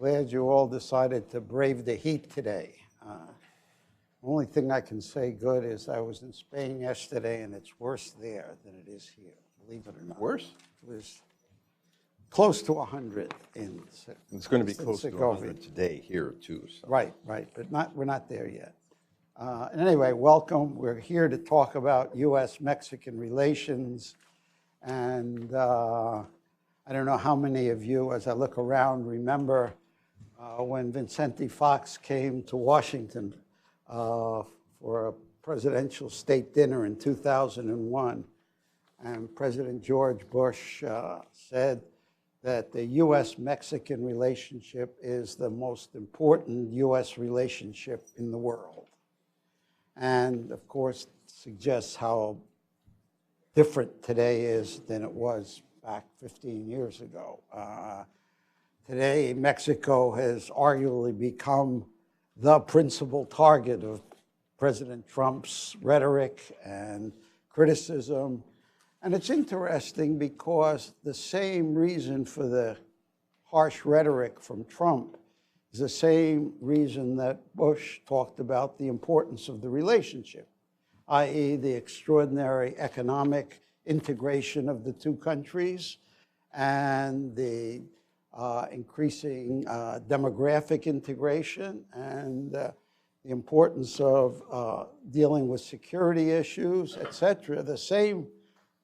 Glad you all decided to brave the heat today. Only thing I can say good is I was in Spain yesterday, and it's worse there than it is here, believe it or not. Worse? It was close to 100 in It's going to be close to Segovia. 100 today here, too. So. Right, but we're not there yet. And anyway, welcome. We're here to talk about U.S.-Mexican relations. And I don't know how many of you, as I look around, remember when Vicente Fox came to Washington for a presidential state dinner in 2001. And President George Bush said that the U.S.-Mexican relationship is the most important U.S. relationship in the world. And, of course, suggests how different today is than it was back 15 years ago. Today, Mexico has arguably become the principal target of President Trump's rhetoric and criticism. And it's interesting because the same reason for the harsh rhetoric from Trump is the same reason that Bush talked about the importance of the relationship, i.e. the extraordinary economic integration of the two countries and the increasing demographic integration and the importance of dealing with security issues, et cetera. The same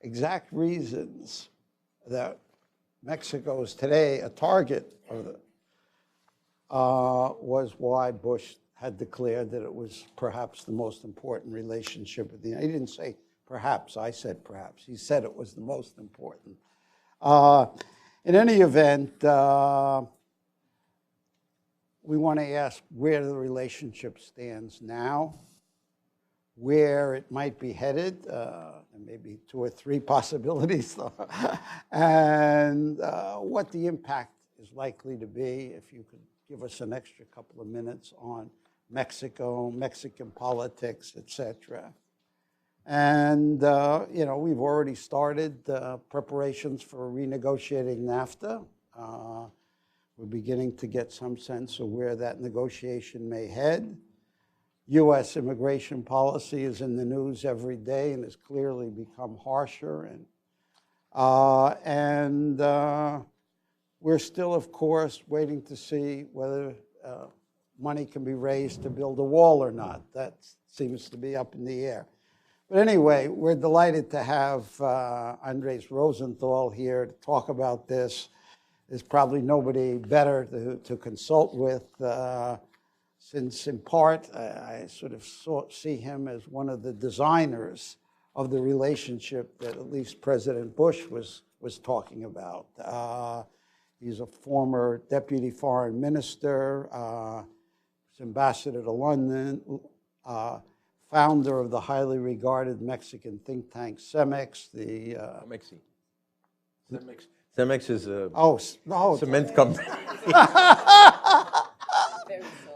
exact reasons that Mexico is today a target of the, was why Bush had declared that it was perhaps the most important relationship with the United States. He didn't say perhaps, I said perhaps. He said it was the most important. In any event, we want to ask where the relationship stands now, where it might be headed, and maybe 2 or 3 possibilities, and what the impact is likely to be. If you could give us an extra couple of minutes on Mexico, Mexican politics, et cetera. And, we've already started preparations for renegotiating NAFTA. We're beginning to get some sense of where that negotiation may head. U.S. immigration policy is in the news every day and has clearly become harsher. And we're still, of course, waiting to see whether money can be raised to build a wall or not. That seems to be up in the air. But anyway, we're delighted to have Andres Rosenthal here to talk about this. There's probably nobody better to consult with, since in part I sort of see him as one of the designers of the relationship that at least President Bush was talking about. He's a former deputy foreign minister, ambassador to London, founder of the highly regarded Mexican think tank CEMEX. CEMEX is a cement company.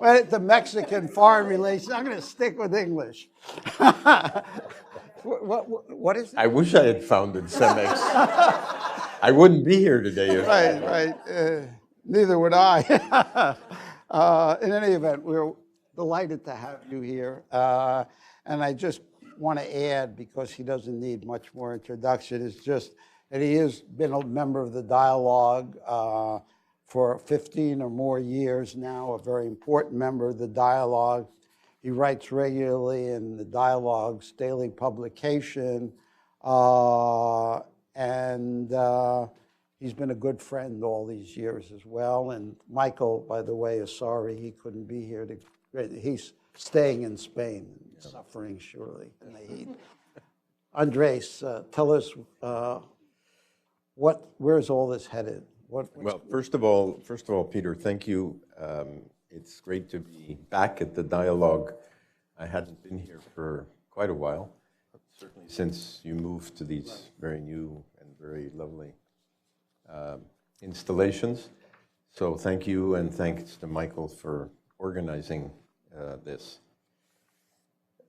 Well, the Mexican foreign relations. I'm going to stick with English. What is it? I wish I had founded CEMEX. I wouldn't be here today. Right. Neither would I. In any event, we're delighted to have you here. And I just want to add, because he doesn't need much more introduction, is just that he has been a member of the dialogue for 15 or more years now, a very important member of the dialogue. He writes regularly in the dialogue's daily publication, and he's been a good friend all these years as well. And Michael, by the way, is sorry he couldn't be here. He's staying in Spain, suffering surely in the heat. Andres, tell us where's all this headed? Well, first of all, Peter, thank you. It's great to be back at the dialogue. I hadn't been here for quite a while, certainly since you moved to these very new and very lovely installations. So thank you, and thanks to Michael for organizing this.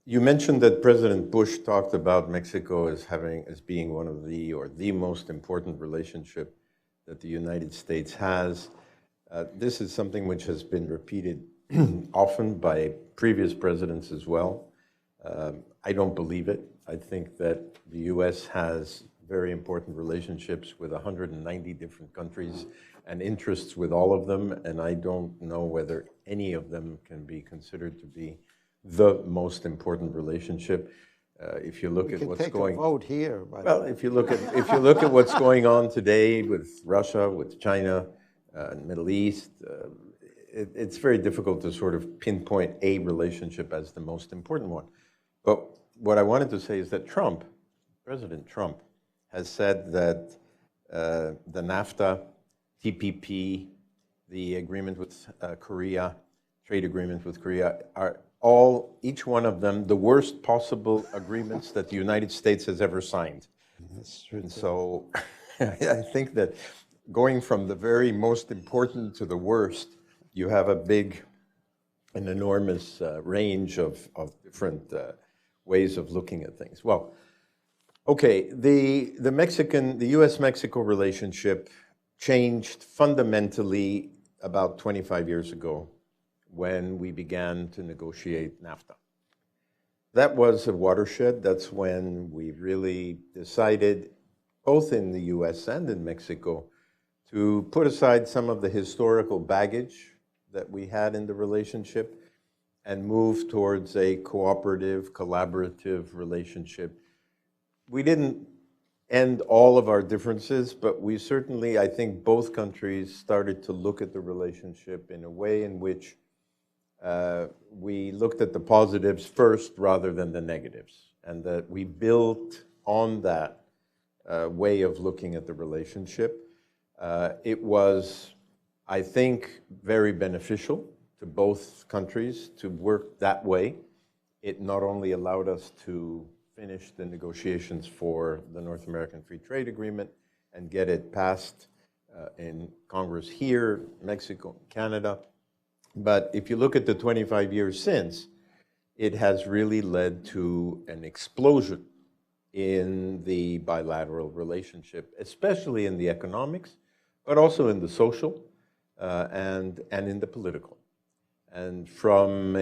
You mentioned that President Bush talked about Mexico as being one of the most important relationship that the United States has. This is something which has been repeated often by previous presidents as well. I don't believe it. I think that the U.S. has very important relationships with 190 different countries and interests with all of them, and I don't know whether any of them can be considered to be the most important relationship. If you look at what's going, vote here. well, if you look at what's going on today with Russia, with China, Middle East, it's very difficult to sort of pinpoint a relationship as the most important one. But what I wanted to say is that President Trump, has said that the NAFTA, TPP, the agreement with Korea, trade agreement with Korea, are all, each one of them, the worst possible agreements that the United States has ever signed. That's true. And so I think that going from the very most important to the worst, you have an enormous range of different ways of looking at things. Well, okay, the U.S.-Mexico relationship changed fundamentally about 25 years ago when we began to negotiate NAFTA. That was a watershed. That's when we really decided, both in the U.S. and in Mexico, to put aside some of the historical baggage that we had in the relationship and move towards a cooperative, collaborative relationship. We didn't end all of our differences, but we certainly, I think both countries started to look at the relationship in a way in which we looked at the positives first rather than the negatives, and that we built on that way of looking at the relationship. It was, I think, very beneficial to both countries to work that way. It not only allowed us to finish the negotiations for the North American Free Trade Agreement and get it passed in Congress here, Mexico, Canada, but if you look at the 25 years since, it has really led to an explosion in the bilateral relationship, especially in the economics, but also in the social and in the political. And from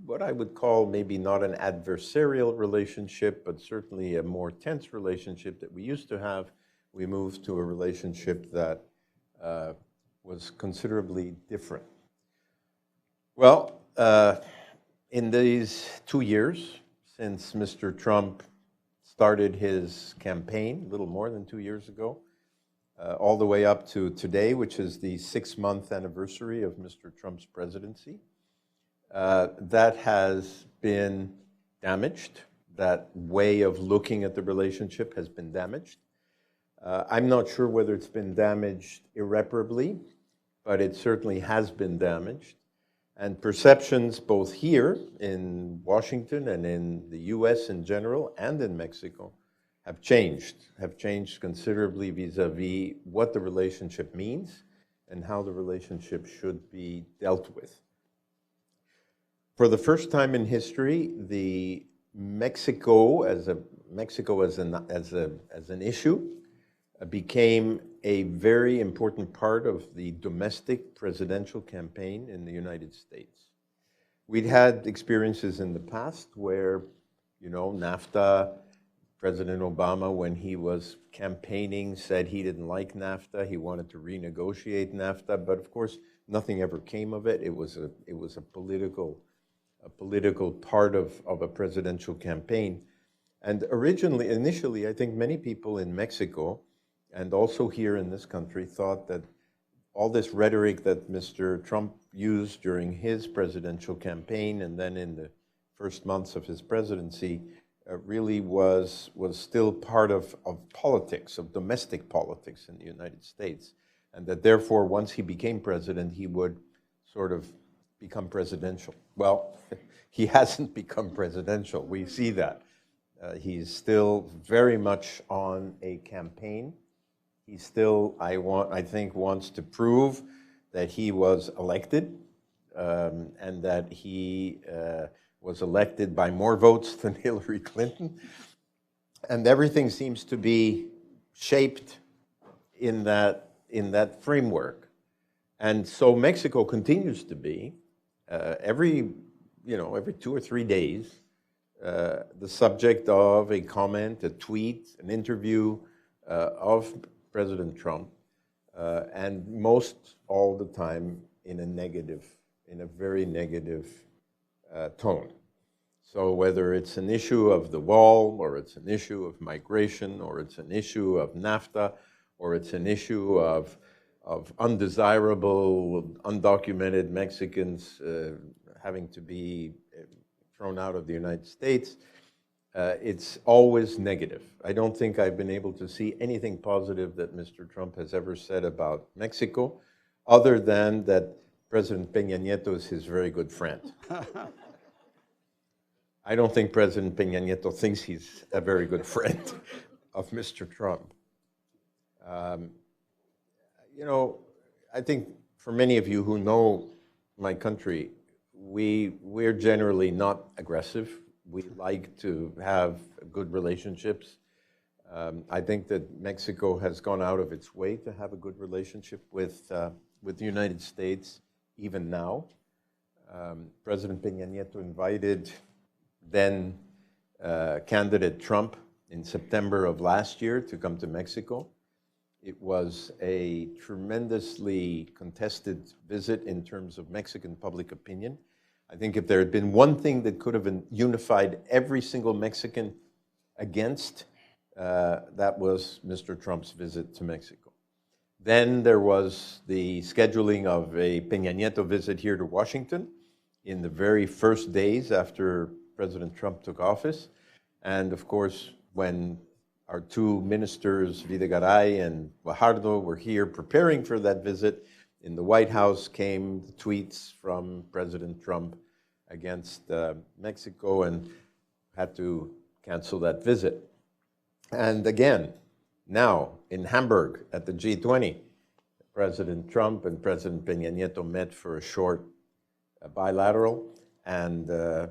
what I would call maybe not an adversarial relationship, but certainly a more tense relationship that we used to have, we moved to a relationship that was considerably different. Well, in these 2 years since Mr. Trump started his campaign, a little more than 2 years ago, all the way up to today, which is the 6-month anniversary of Mr. Trump's presidency, that has been damaged. That way of looking at the relationship has been damaged. I'm not sure whether it's been damaged irreparably, but it certainly has been damaged. And perceptions both here in Washington and in the US in general and in Mexico have changed considerably vis-a-vis what the relationship means and how the relationship should be dealt with. For the first time in history, the Mexico as an issue became a very important part of the domestic presidential campaign in the United States. We'd had experiences in the past where, NAFTA, President Obama, when he was campaigning, said he didn't like NAFTA, he wanted to renegotiate NAFTA, but of course, nothing ever came of it. It was a political part of a presidential campaign. And initially, I think many people in Mexico, and also here in this country, thought that all this rhetoric that Mr. Trump used during his presidential campaign and then in the first months of his presidency really was still part of politics, of domestic politics in the United States, and that therefore once he became president, he would sort of become presidential. Well, he hasn't become presidential. We see that. He's still very much on a campaign. He still, I think, wants to prove that he was elected and that he was elected by more votes than Hillary Clinton. And everything seems to be shaped in that framework. And so Mexico continues to be, every 2 or 3 days, the subject of a comment, a tweet, an interview of President Trump, and most all the time in a very negative tone. So whether it's an issue of the wall, or it's an issue of migration, or it's an issue of NAFTA, or it's an issue of undesirable, undocumented Mexicans having to be thrown out of the United States, it's always negative. I don't think I've been able to see anything positive that Mr. Trump has ever said about Mexico, other than that President Peña Nieto is his very good friend. I don't think President Peña Nieto thinks he's a very good friend of Mr. Trump. I think for many of you who know my country, we're generally not aggressive. We like to have good relationships. I think that Mexico has gone out of its way to have a good relationship with the United States, even now. President Peña Nieto invited then candidate Trump in September of last year to come to Mexico. It was a tremendously contested visit in terms of Mexican public opinion. I think if there had been one thing that could have unified every single Mexican against, that was Mr. Trump's visit to Mexico. Then there was the scheduling of a Peña Nieto visit here to Washington in the very first days after President Trump took office. And of course, when our two ministers, Videgaray and Guajardo, were here preparing for that visit, in the White House came the tweets from President Trump against Mexico, and had to cancel that visit. And again, now in Hamburg at the G20, President Trump and President Peña Nieto met for a short bilateral, and the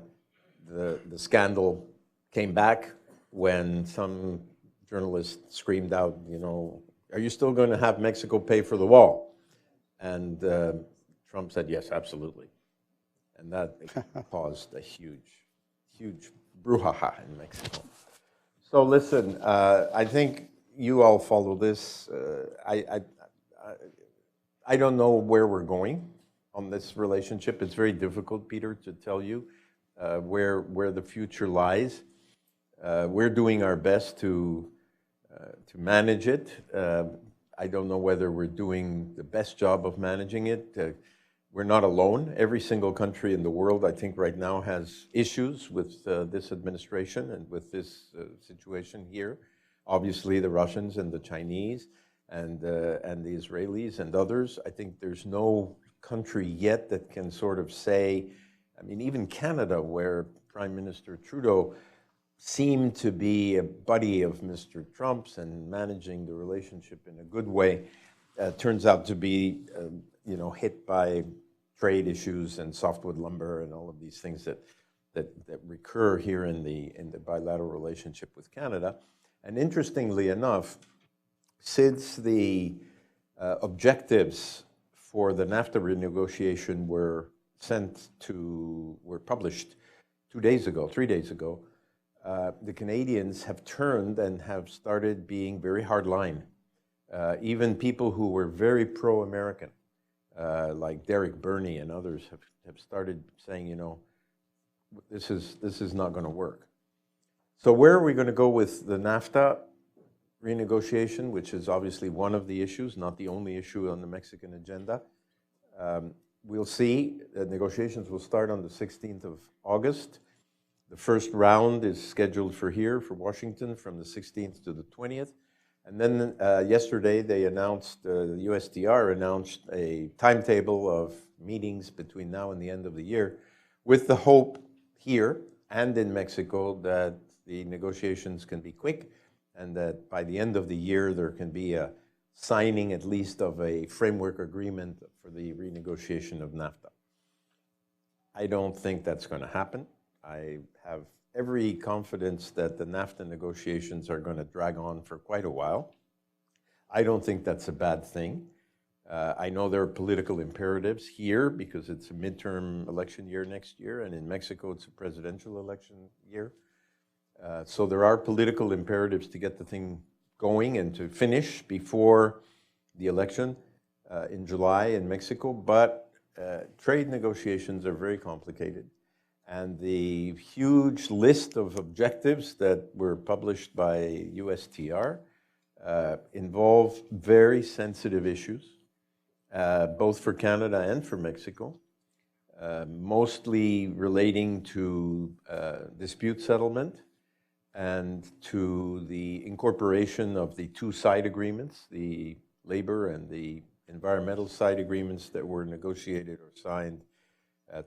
scandal came back when some journalist screamed out, are you still going to have Mexico pay for the wall? And Trump said, yes, absolutely. And that caused a huge brouhaha in Mexico. So listen, I think you all follow this. I don't know where we're going on this relationship. It's very difficult, Peter, to tell you where the future lies. We're doing our best to manage it. I don't know whether we're doing the best job of managing it. We're not alone. Every single country in the world, I think, right now has issues with this administration and with this situation here. Obviously, the Russians and the Chinese and the Israelis and others. I think there's no country yet that can sort of say, even Canada, where Prime Minister Trudeau seemed to be a buddy of Mr. Trump's and managing the relationship in a good way, turns out to be hit by trade issues and softwood lumber and all of these things that recur here in the bilateral relationship with Canada. And interestingly enough, since the objectives for the NAFTA renegotiation were published 3 days ago, the Canadians have turned and have started being very hardline. Even people who were very pro-American, like Derek Burney and others, have started saying, this is not going to work. So where are we going to go with the NAFTA renegotiation, which is obviously one of the issues, not the only issue on the Mexican agenda? We'll see. The negotiations will start on the 16th of August. The first round is scheduled for Washington, from the 16th to the 20th. And then yesterday they announced, the USTR announced a timetable of meetings between now and the end of the year, with the hope here and in Mexico that the negotiations can be quick, and that by the end of the year there can be a signing at least of a framework agreement for the renegotiation of NAFTA. I don't think that's going to happen. I have every confidence that the NAFTA negotiations are going to drag on for quite a while. I don't think that's a bad thing. I know there are political imperatives here because it's a midterm election year next year, and in Mexico it's a presidential election year. So there are political imperatives to get the thing going and to finish before the election in July in Mexico, but trade negotiations are very complicated. And the huge list of objectives that were published by USTR involve very sensitive issues, both for Canada and for Mexico, mostly relating to dispute settlement and to the incorporation of the two side agreements, the labor and the environmental side agreements that were negotiated or signed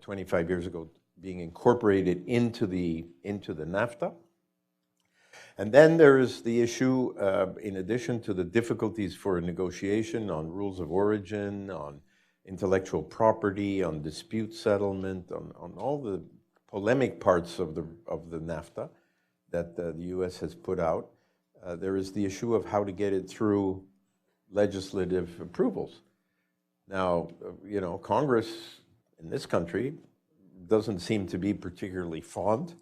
25 years ago, being incorporated into the NAFTA. And then there is the issue, in addition to the difficulties for a negotiation on rules of origin, on intellectual property, on dispute settlement, on all the polemic parts of the NAFTA that the US has put out, there is the issue of how to get it through legislative approvals. Now, you know, Congress in this country doesn't seem to be particularly fond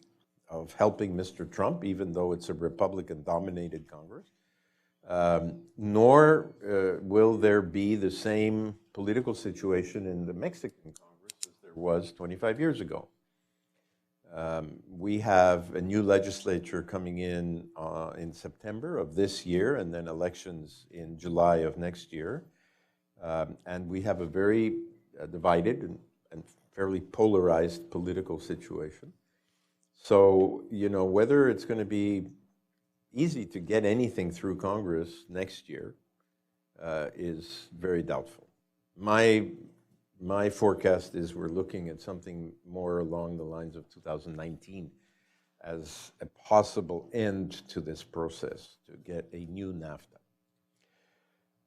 of helping Mr. Trump, even though it's a Republican-dominated Congress, nor will there be the same political situation in the Mexican Congress as there was 25 years ago. We have a new legislature coming in September of this year, and then elections in July of next year. And we have a very divided and fairly polarized political situation. So, you know, whether it's going to be easy to get anything through Congress next year is very doubtful. My forecast is we're looking at something more along the lines of 2019 as a possible end to this process to get a new NAFTA.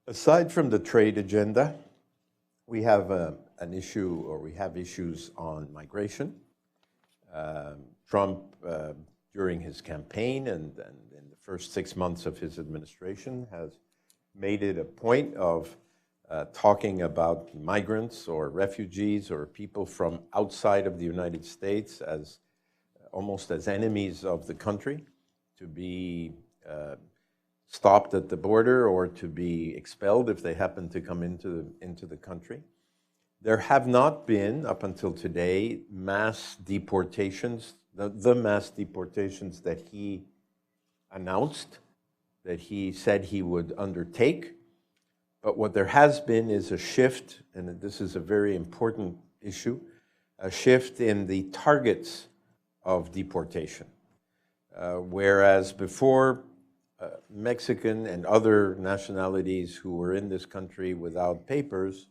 Aside from the trade agenda, we have an issue, or we have issues on migration. Trump, during his campaign and in the first 6 months of his administration, has made it a point of talking about migrants or refugees or people from outside of the United States as almost as enemies of the country, to be stopped at the border or to be expelled if they happen to come into the country. There have not been, up until today, mass deportations, the mass deportations that he announced, that he said he would undertake. But what there has been is a shift, and this is a very important issue, a shift in the targets of deportation. Whereas before, Mexican and other nationalities who were in this country without papers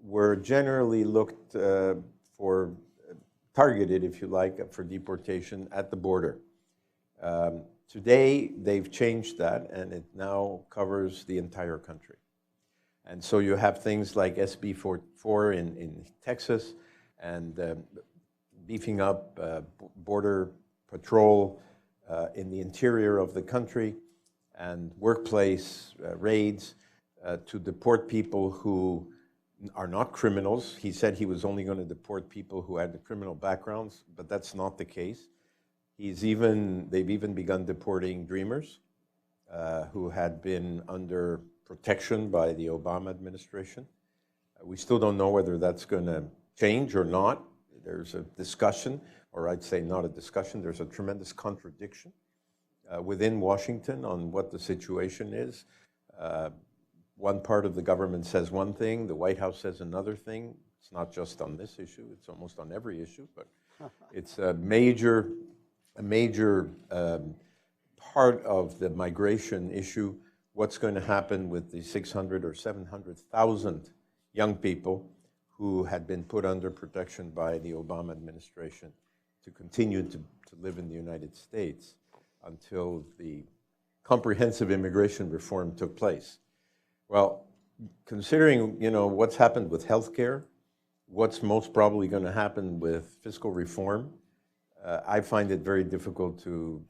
were generally looked for, targeted, if you like, for deportation at the border. Today, they've changed that, and it now covers the entire country. And so you have things like SB 4 in Texas, and beefing up border patrol in the interior of the country, and workplace raids to deport people who are not criminals. He said he was only going to deport people who had the criminal backgrounds, but that's not the case. They've even begun deporting dreamers who had been under protection by the Obama administration. We still don't know whether that's going to change or not. There's a discussion, or I'd say not a discussion, there's a tremendous contradiction within Washington on what the situation is. One part of the government says one thing, the White House says another thing. It's not just on this issue, it's almost on every issue, but it's a major part of the migration issue. What's going to happen with the 600 or 700,000 young people who had been put under protection by the Obama administration to continue to live in the United States until the comprehensive immigration reform took place. Well, considering, you know, what's happened with healthcare, what's most probably going to happen with fiscal reform, I find it very difficult to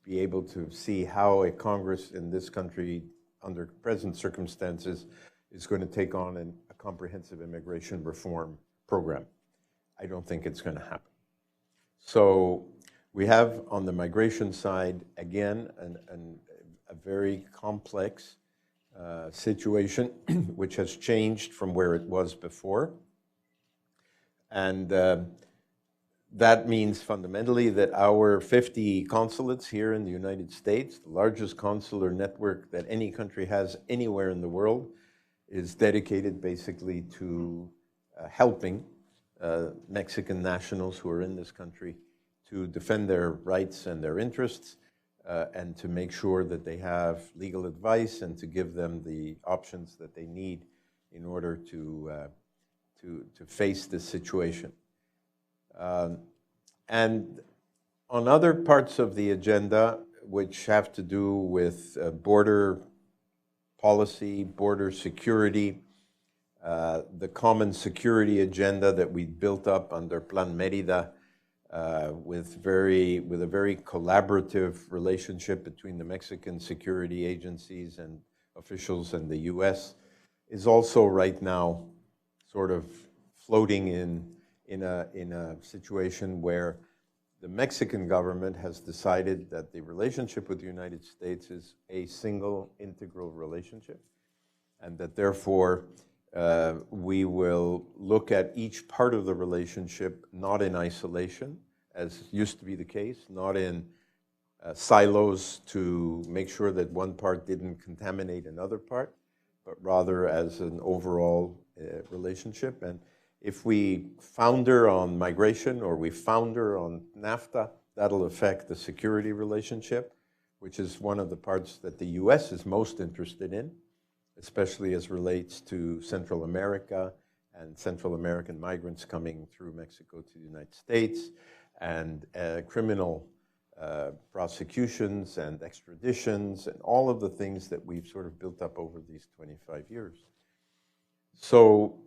be able to see how a Congress in this country, under present circumstances, is going to take on a comprehensive immigration reform program. I don't think it's going to happen. So we have on the migration side, again, a very complex situation which has changed from where it was before. And that means fundamentally that our 50 consulates here in the United States, the largest consular network that any country has anywhere in the world, is dedicated basically to helping Mexican nationals who are in this country to defend their rights and their interests, and to make sure that they have legal advice and to give them the options that they need in order to face this situation. And on other parts of the agenda, which have to do with border policy, border security, the common security agenda that we built up under Plan Mérida, with a very collaborative relationship between the Mexican security agencies and officials and the U.S., is also right now sort of floating in a situation where the Mexican government has decided that the relationship with the United States is a single integral relationship, and that therefore we will look at each part of the relationship not in isolation, as used to be the case, not in silos to make sure that one part didn't contaminate another part, but rather as an overall relationship. And if we founder on migration or we founder on NAFTA, that'll affect the security relationship, which is one of the parts that the U.S. is most interested in, especially as relates to Central America and Central American migrants coming through Mexico to the United States, and criminal prosecutions and extraditions and all of the things that we've sort of built up over these 25 years. So,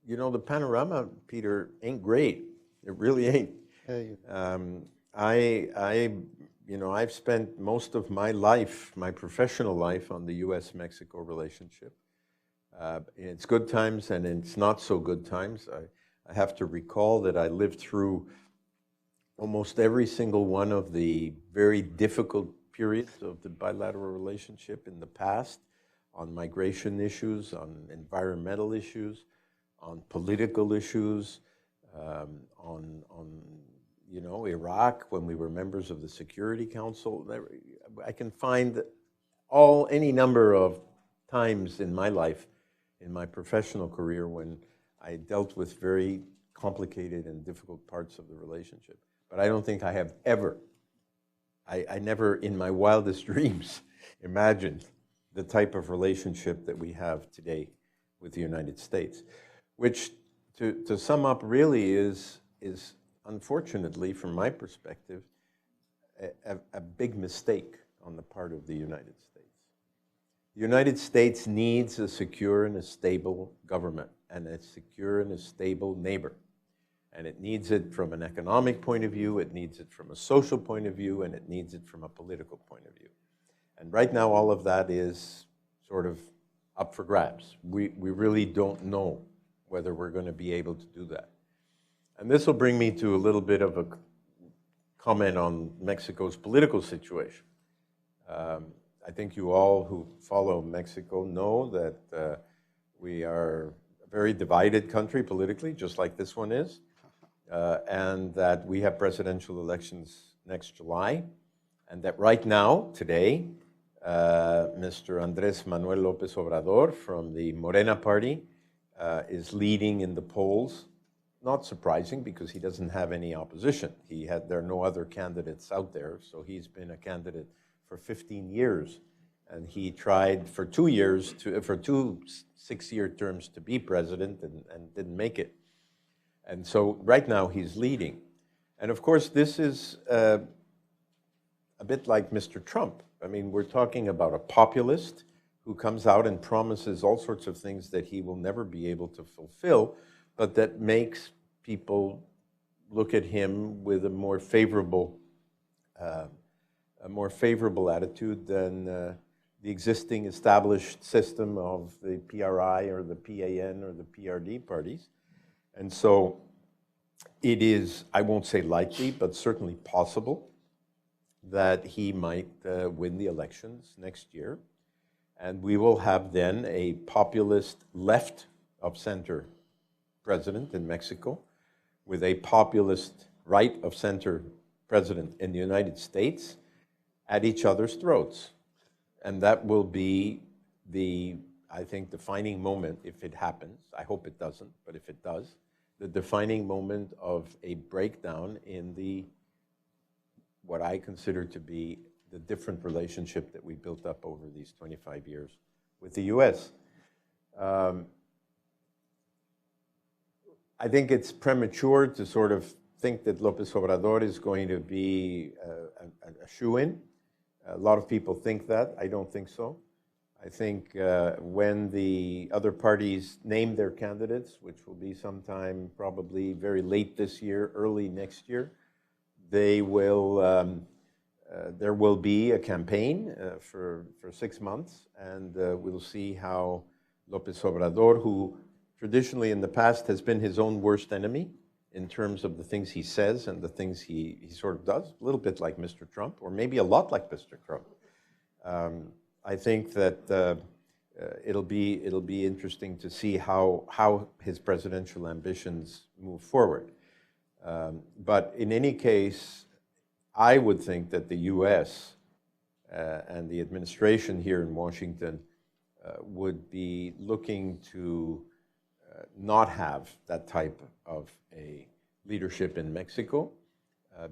you know, the panorama, Peter, ain't great. It really ain't. Hey. You know, I've spent most of my life, my professional life, on the U.S.-Mexico relationship. It's good times and it's not so good times. I have to recall that I lived through almost every single one of the very difficult periods of the bilateral relationship in the past, on migration issues, on environmental issues, on political issues, on you know, Iraq, when we were members of the Security Council. I can find any number of times in my life, in my professional career, when I dealt with very complicated and difficult parts of the relationship. But I don't think I have ever, I never in my wildest dreams imagined the type of relationship that we have today with the United States, which, to sum up, really is unfortunately, from my perspective, a big mistake on the part of the United States. The United States needs a secure and a stable government and a secure and a stable neighbor. And it needs it from an economic point of view, it needs it from a social point of view, and it needs it from a political point of view. And right now, all of that is sort of up for grabs. We really don't know whether we're going to be able to do that. And this will bring me to a little bit of a comment on Mexico's political situation. I think you all who follow Mexico know that we are a very divided country politically, just like this one is, and that we have presidential elections next July, and that right now, today, Mr. Andrés Manuel López Obrador from the Morena party is leading in the polls. Not surprising, because he doesn't have any opposition. There are no other candidates out there, so he's been a candidate for 15 years, and he tried for 2 years, for two 6-year terms to be president and didn't make it. And so right now he's leading. And of course, this is a bit like Mr. Trump. I mean, we're talking about a populist who comes out and promises all sorts of things that he will never be able to fulfill, but that makes people look at him with a more favorable attitude the existing established system of the PRI or the PAN or the PRD parties. And so it is, I won't say likely, but certainly possible that he might win the elections next year. And we will have then a populist left of center president in Mexico with a populist right of center president in the United States at each other's throats. And that will be the, I think, defining moment if it happens. I hope it doesn't, but if it does, the defining moment of a breakdown in the, what I consider to be the different relationship that we built up over these 25 years with the US. I think it's premature to sort of think that López Obrador is going to be a shoo-in. A lot of people think that. I don't think so. I think when the other parties name their candidates, which will be sometime probably very late this year, early next year, they will, there will be a campaign for 6 months, and we'll see how López Obrador, who traditionally in the past has been his own worst enemy in terms of the things he says and the things he sort of does, a little bit like Mr. Trump, or maybe a lot like Mr. Trump. I think that it'll be interesting to see how his presidential ambitions move forward. But in any case, I would think that the US and the administration here in Washington would be looking to not have that type of a leadership in Mexico,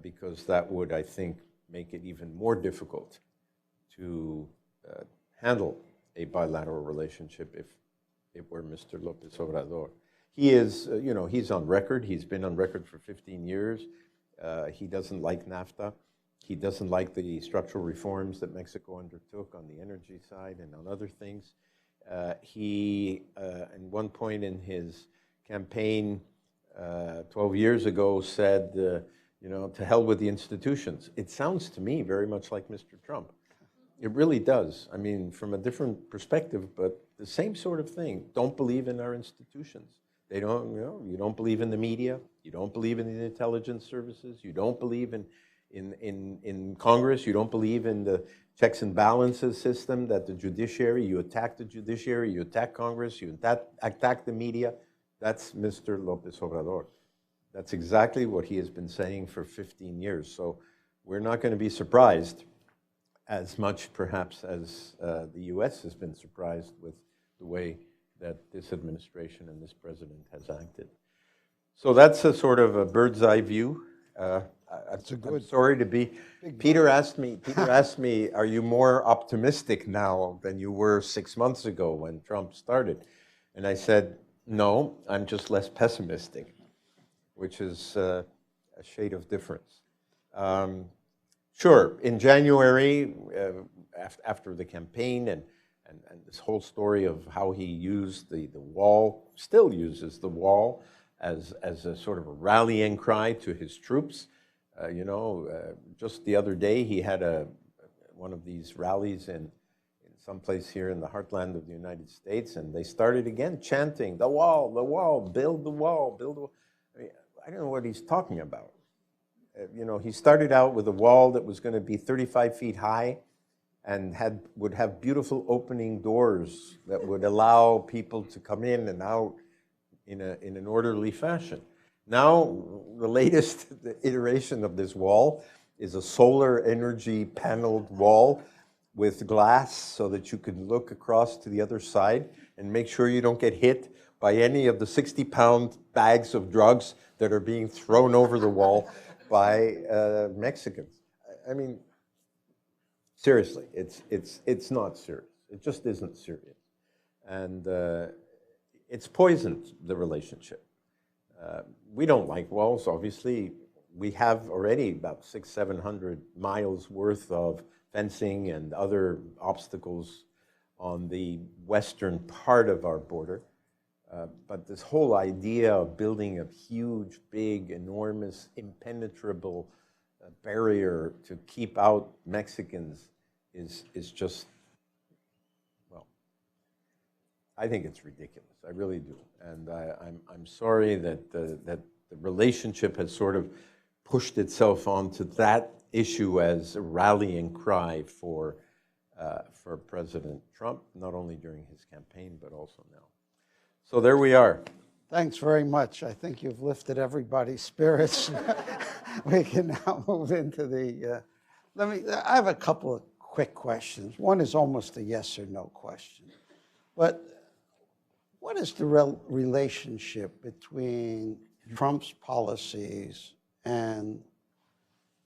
because that would, I think, make it even more difficult to handle a bilateral relationship if it were Mr. López Obrador. He is, you know, he's on record. He's been on record for 15 years. He doesn't like NAFTA. He doesn't like the structural reforms that Mexico undertook on the energy side and on other things. He, at one point in his campaign 12 years ago, said, you know, to hell with the institutions. It sounds to me very much like Mr. Trump. It really does. I mean, from a different perspective, but the same sort of thing. Don't believe in our institutions. They don't, you know, you don't believe in the media. You don't believe in the intelligence services. You don't believe in Congress. You don't believe in the checks and balances system, that the judiciary, you attack the judiciary, you attack Congress, you attack the media. That's Mr. López Obrador. That's exactly what he has been saying for 15 years. So we're not going to be surprised as much, perhaps, as the US has been surprised with the way that this administration and this president has acted. So that's a sort of a bird's eye view. I'm sorry to be. Peter asked me, are you more optimistic now than you were 6 months ago when Trump started? And I said, no, I'm just less pessimistic, which is a shade of difference. Sure, in January, after the campaign and this whole story of how he used the wall, still uses the wall as a sort of a rallying cry to his troops. You know, just the other day he had one of these rallies in someplace here in the heartland of the United States, and they started again chanting, the wall, build the wall, build the wall. I mean, I don't know what he's talking about. You know, he started out with a wall that was going to be 35 feet high and would have beautiful opening doors that would allow people to come in and out in an orderly fashion. Now, the latest iteration of this wall is a solar energy paneled wall with glass so that you can look across to the other side and make sure you don't get hit by any of the 60-pound bags of drugs that are being thrown over the wall by Mexicans. I mean, seriously, it's not serious. It just isn't serious. And it's poisoned the relationship. We don't like walls, obviously. We have already about 600-700 miles worth of fencing and other obstacles on the western part of our border. But this whole idea of building a huge, big, enormous, impenetrable barrier to keep out Mexicans is just I think it's ridiculous. I really do. And I'm sorry that the relationship has sort of pushed itself onto that issue as a rallying cry for President Trump, not only during his campaign, but also now. So there we are. Thanks very much. I think you've lifted everybody's spirits. We can now move into the, I have a couple of quick questions. One is almost a yes or no question. But what is the relationship between Trump's policies and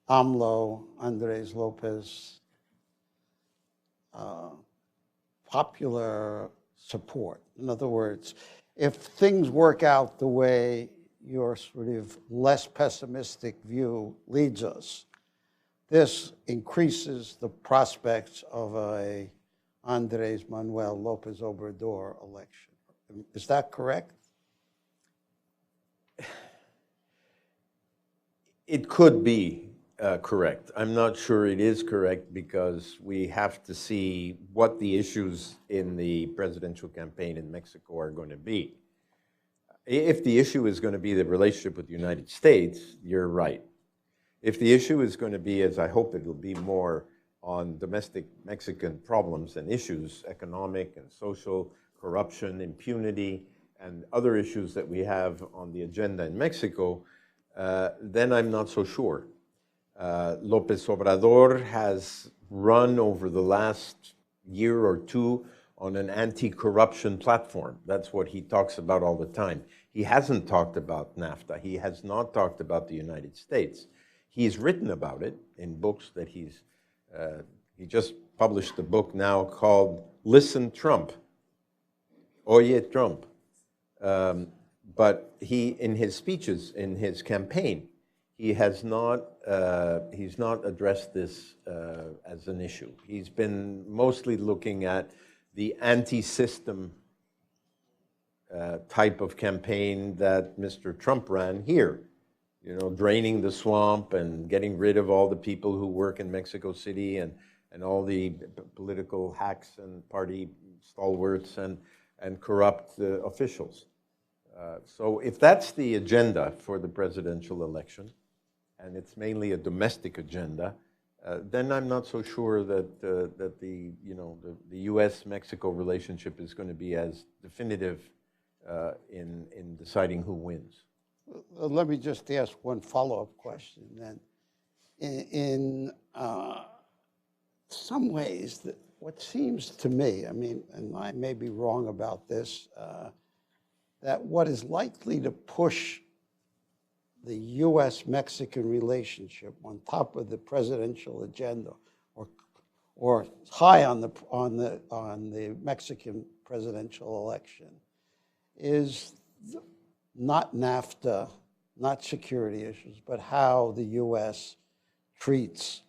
AMLO, Andres Lopez, popular support? In other words, if things work out the way your sort of less pessimistic view leads us, this increases the prospects of a Andres Manuel Lopez Obrador election. Is that correct? It could be correct. I'm not sure it is correct because we have to see what the issues in the presidential campaign in Mexico are going to be. If the issue is going to be the relationship with the United States, you're right. If the issue is going to be, as I hope it will be, more on domestic Mexican problems and issues, economic and social, corruption, impunity, and other issues that we have on the agenda in Mexico, then I'm not so sure. López Obrador has run over the last year or two on an anti-corruption platform. That's what he talks about all the time. He hasn't talked about NAFTA. He has not talked about the United States. He's written about it in books that he just published a book now called Listen Trump, Oye Trump. But he, in his speeches, in his campaign, he has not, he's not addressed this as an issue. He's been mostly looking at the anti-system type of campaign that Mr. Trump ran here. You know, draining the swamp and getting rid of all the people who work in Mexico City and all the political hacks and party stalwarts and corrupt officials. So if that's the agenda for the presidential election, and it's mainly a domestic agenda, then I'm not so sure that the U.S.-Mexico relationship is going to be as definitive in deciding who wins. Let me just ask one follow-up question then. In some ways, what seems to me, I mean, and I may be wrong about this, that what is likely to push the U.S.-Mexican relationship on top of the presidential agenda, or high on the Mexican presidential election, is not NAFTA, not security issues, but how the U.S. treats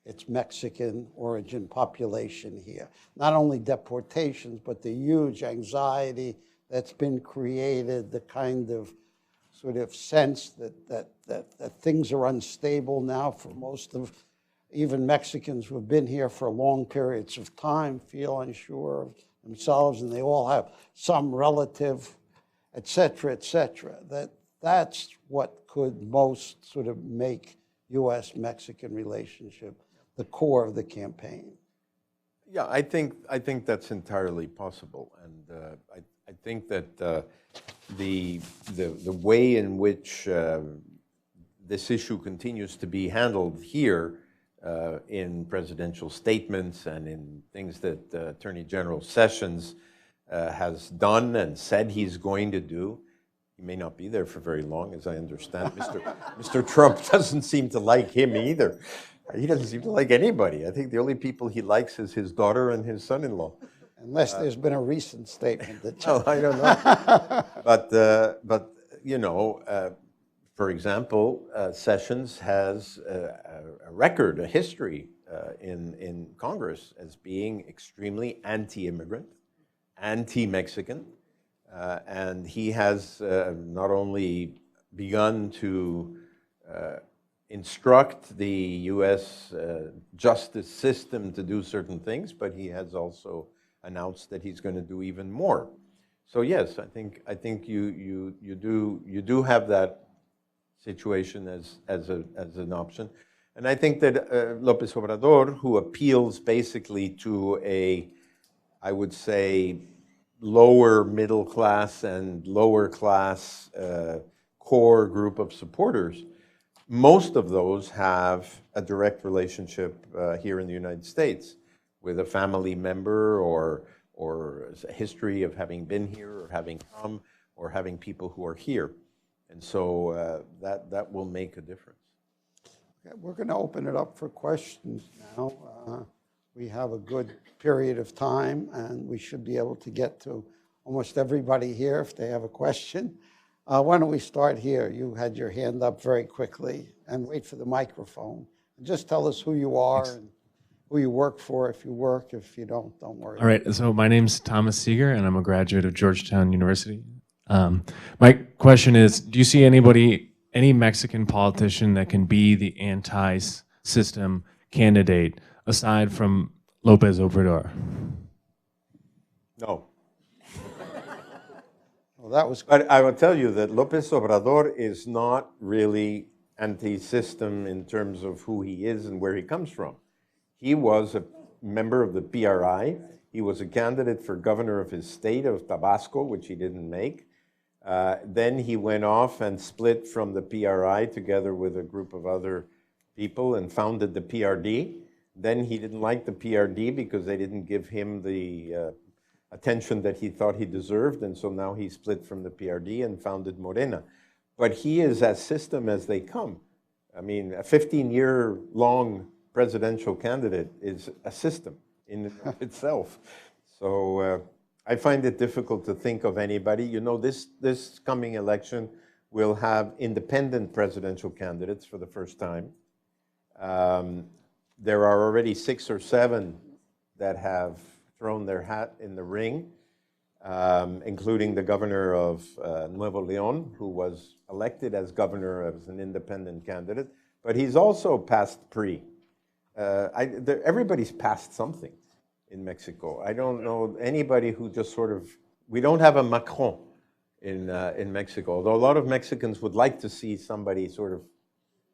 its Mexican origin population here. Not only deportations, but the huge anxiety that's been created, the kind of sort of sense that things are unstable now for most of, even Mexicans who have been here for long periods of time feel unsure of themselves, and they all have some relative, et cetera, that's what could most sort of make U.S.-Mexican relationship the core of the campaign. Yeah, I think that's entirely possible, and I think that the way in which this issue continues to be handled here in presidential statements and in things that Attorney General Sessions has done and said he's going to do. He may not be there for very long, as I understand. Mr. Trump doesn't seem to like him either. He doesn't seem to like anybody. I think the only people he likes is his daughter and his son-in-law. Unless there's been a recent statement that... Well, I don't know. But you know, for example, Sessions has a record, a history in Congress as being extremely anti-immigrant, anti-Mexican, and he has not only begun to instruct the U.S. Justice system to do certain things, but he has also announced that he's going to do even more. So yes, I think you do have that situation as an option. And I think that López Obrador, who appeals basically to a, I would say, lower middle class and lower class core group of supporters, most of those have a direct relationship here in the United States with a family member or a history of having been here or having come or having people who are here. And so that will make a difference. Okay, we're going to open it up for questions now. We have a good period of time, and we should be able to get to almost everybody here if they have a question. Why don't we start here? You had your hand up very quickly, and wait for the microphone. And just tell us who you are and who you work for. If you work, if you don't worry. All right, so my name's Thomas Seeger, and I'm a graduate of Georgetown University. My question is, do you see any Mexican politician that can be the anti-system candidate aside from López Obrador? No. Well, that was. But I will tell you that López Obrador is not really anti-system in terms of who he is and where he comes from. He was a member of the PRI. He was a candidate for governor of his state of Tabasco, which he didn't make. Then he went off and split from the PRI together with a group of other people and founded the PRD. Then he didn't like the PRD because they didn't give him the attention that he thought he deserved, and so now he split from the PRD and founded Morena. But he is as system as they come. I mean, a 15-year-long presidential candidate is a system in itself. So I find it difficult to think of anybody. You know, this coming election will have independent presidential candidates for the first time. There are already 6 or 7 that have thrown their hat in the ring, including the governor of Nuevo León, who was elected as governor as an independent candidate, but he's also passed PRI. Everybody's passed something in Mexico. I don't know anybody who just sort of, we don't have a Macron in Mexico, although a lot of Mexicans would like to see somebody sort of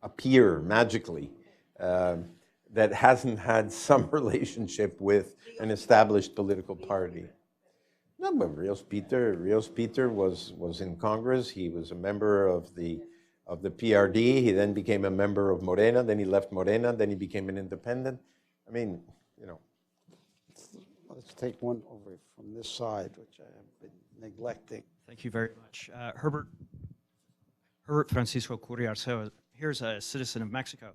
appear magically that hasn't had some relationship with an established political party. No, but Rios Peter was in Congress. He was a member of the PRD. He then became a member of Morena. Then he left Morena. Then he became an independent. I mean, you know. Let's take one over from this side, which I have been neglecting. Thank you very much. Herbert Francisco Curriarceo, here's a citizen of Mexico.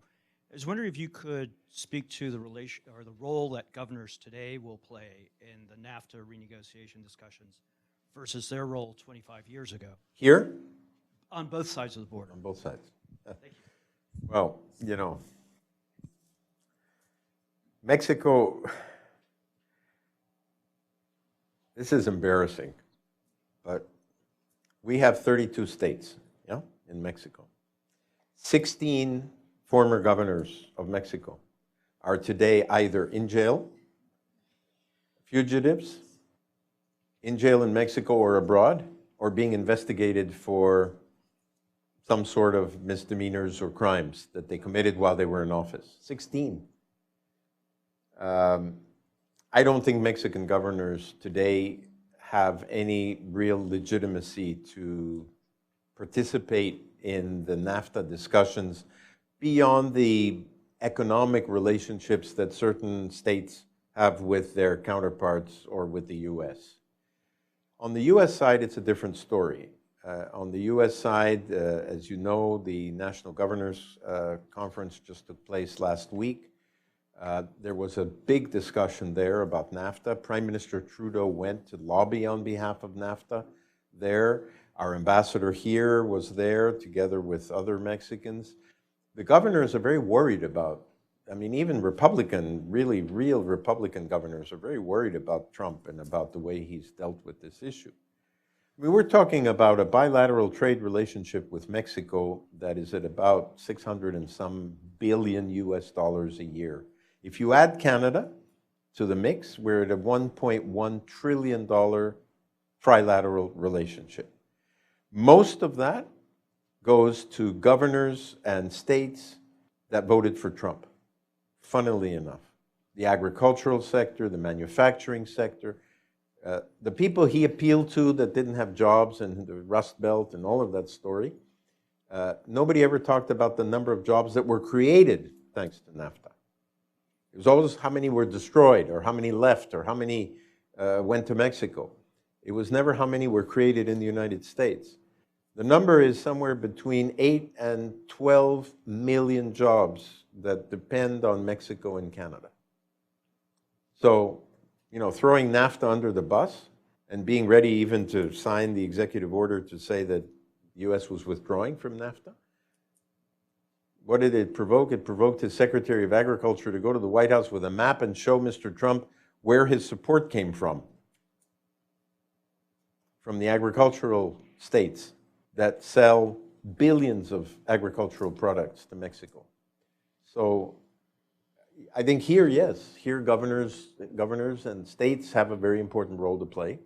I was wondering if you could speak to the relation or the role that governors today will play in the NAFTA renegotiation discussions versus their role 25 years ago. Here? On both sides of the border. On both sides. Thank you. Well, you know, Mexico, this is embarrassing, but we have 32 states, yeah, in Mexico. 16 former governors of Mexico are today either in jail, fugitives, in jail in Mexico or abroad, or being investigated for some sort of misdemeanors or crimes that they committed while they were in office. 16. I don't think Mexican governors today have any real legitimacy to participate in the NAFTA discussions beyond the economic relationships that certain states have with their counterparts or with the US. On the US side, it's a different story. On the US side, as you know, the National Governors Conference just took place last week. There was a big discussion there about NAFTA. Prime Minister Trudeau went to lobby on behalf of NAFTA there. Our ambassador here was there together with other Mexicans. The governors are very worried about, I mean, even Republican, really real Republican governors are very worried about Trump and about the way he's dealt with this issue. I mean, we're talking about a bilateral trade relationship with Mexico that is at about 600 and some billion US dollars a year. If you add Canada to the mix, we're at a $1.1 trillion trilateral relationship. Most of that goes to governors and states that voted for Trump, funnily enough. The agricultural sector, the manufacturing sector, the people he appealed to that didn't have jobs and the Rust Belt and all of that story. Nobody ever talked about the number of jobs that were created thanks to NAFTA. It was always how many were destroyed or how many left or how many went to Mexico. It was never how many were created in the United States. The number is somewhere between 8 and 12 million jobs that depend on Mexico and Canada. So, throwing NAFTA under the bus and being ready even to sign the executive order to say that the U.S. was withdrawing from NAFTA, what did it provoke? It provoked his Secretary of Agriculture to go to the White House with a map and show Mr. Trump where his support came from the agricultural states that sell billions of agricultural products to Mexico. So I think here, yes, here governors and states have a very important role to play.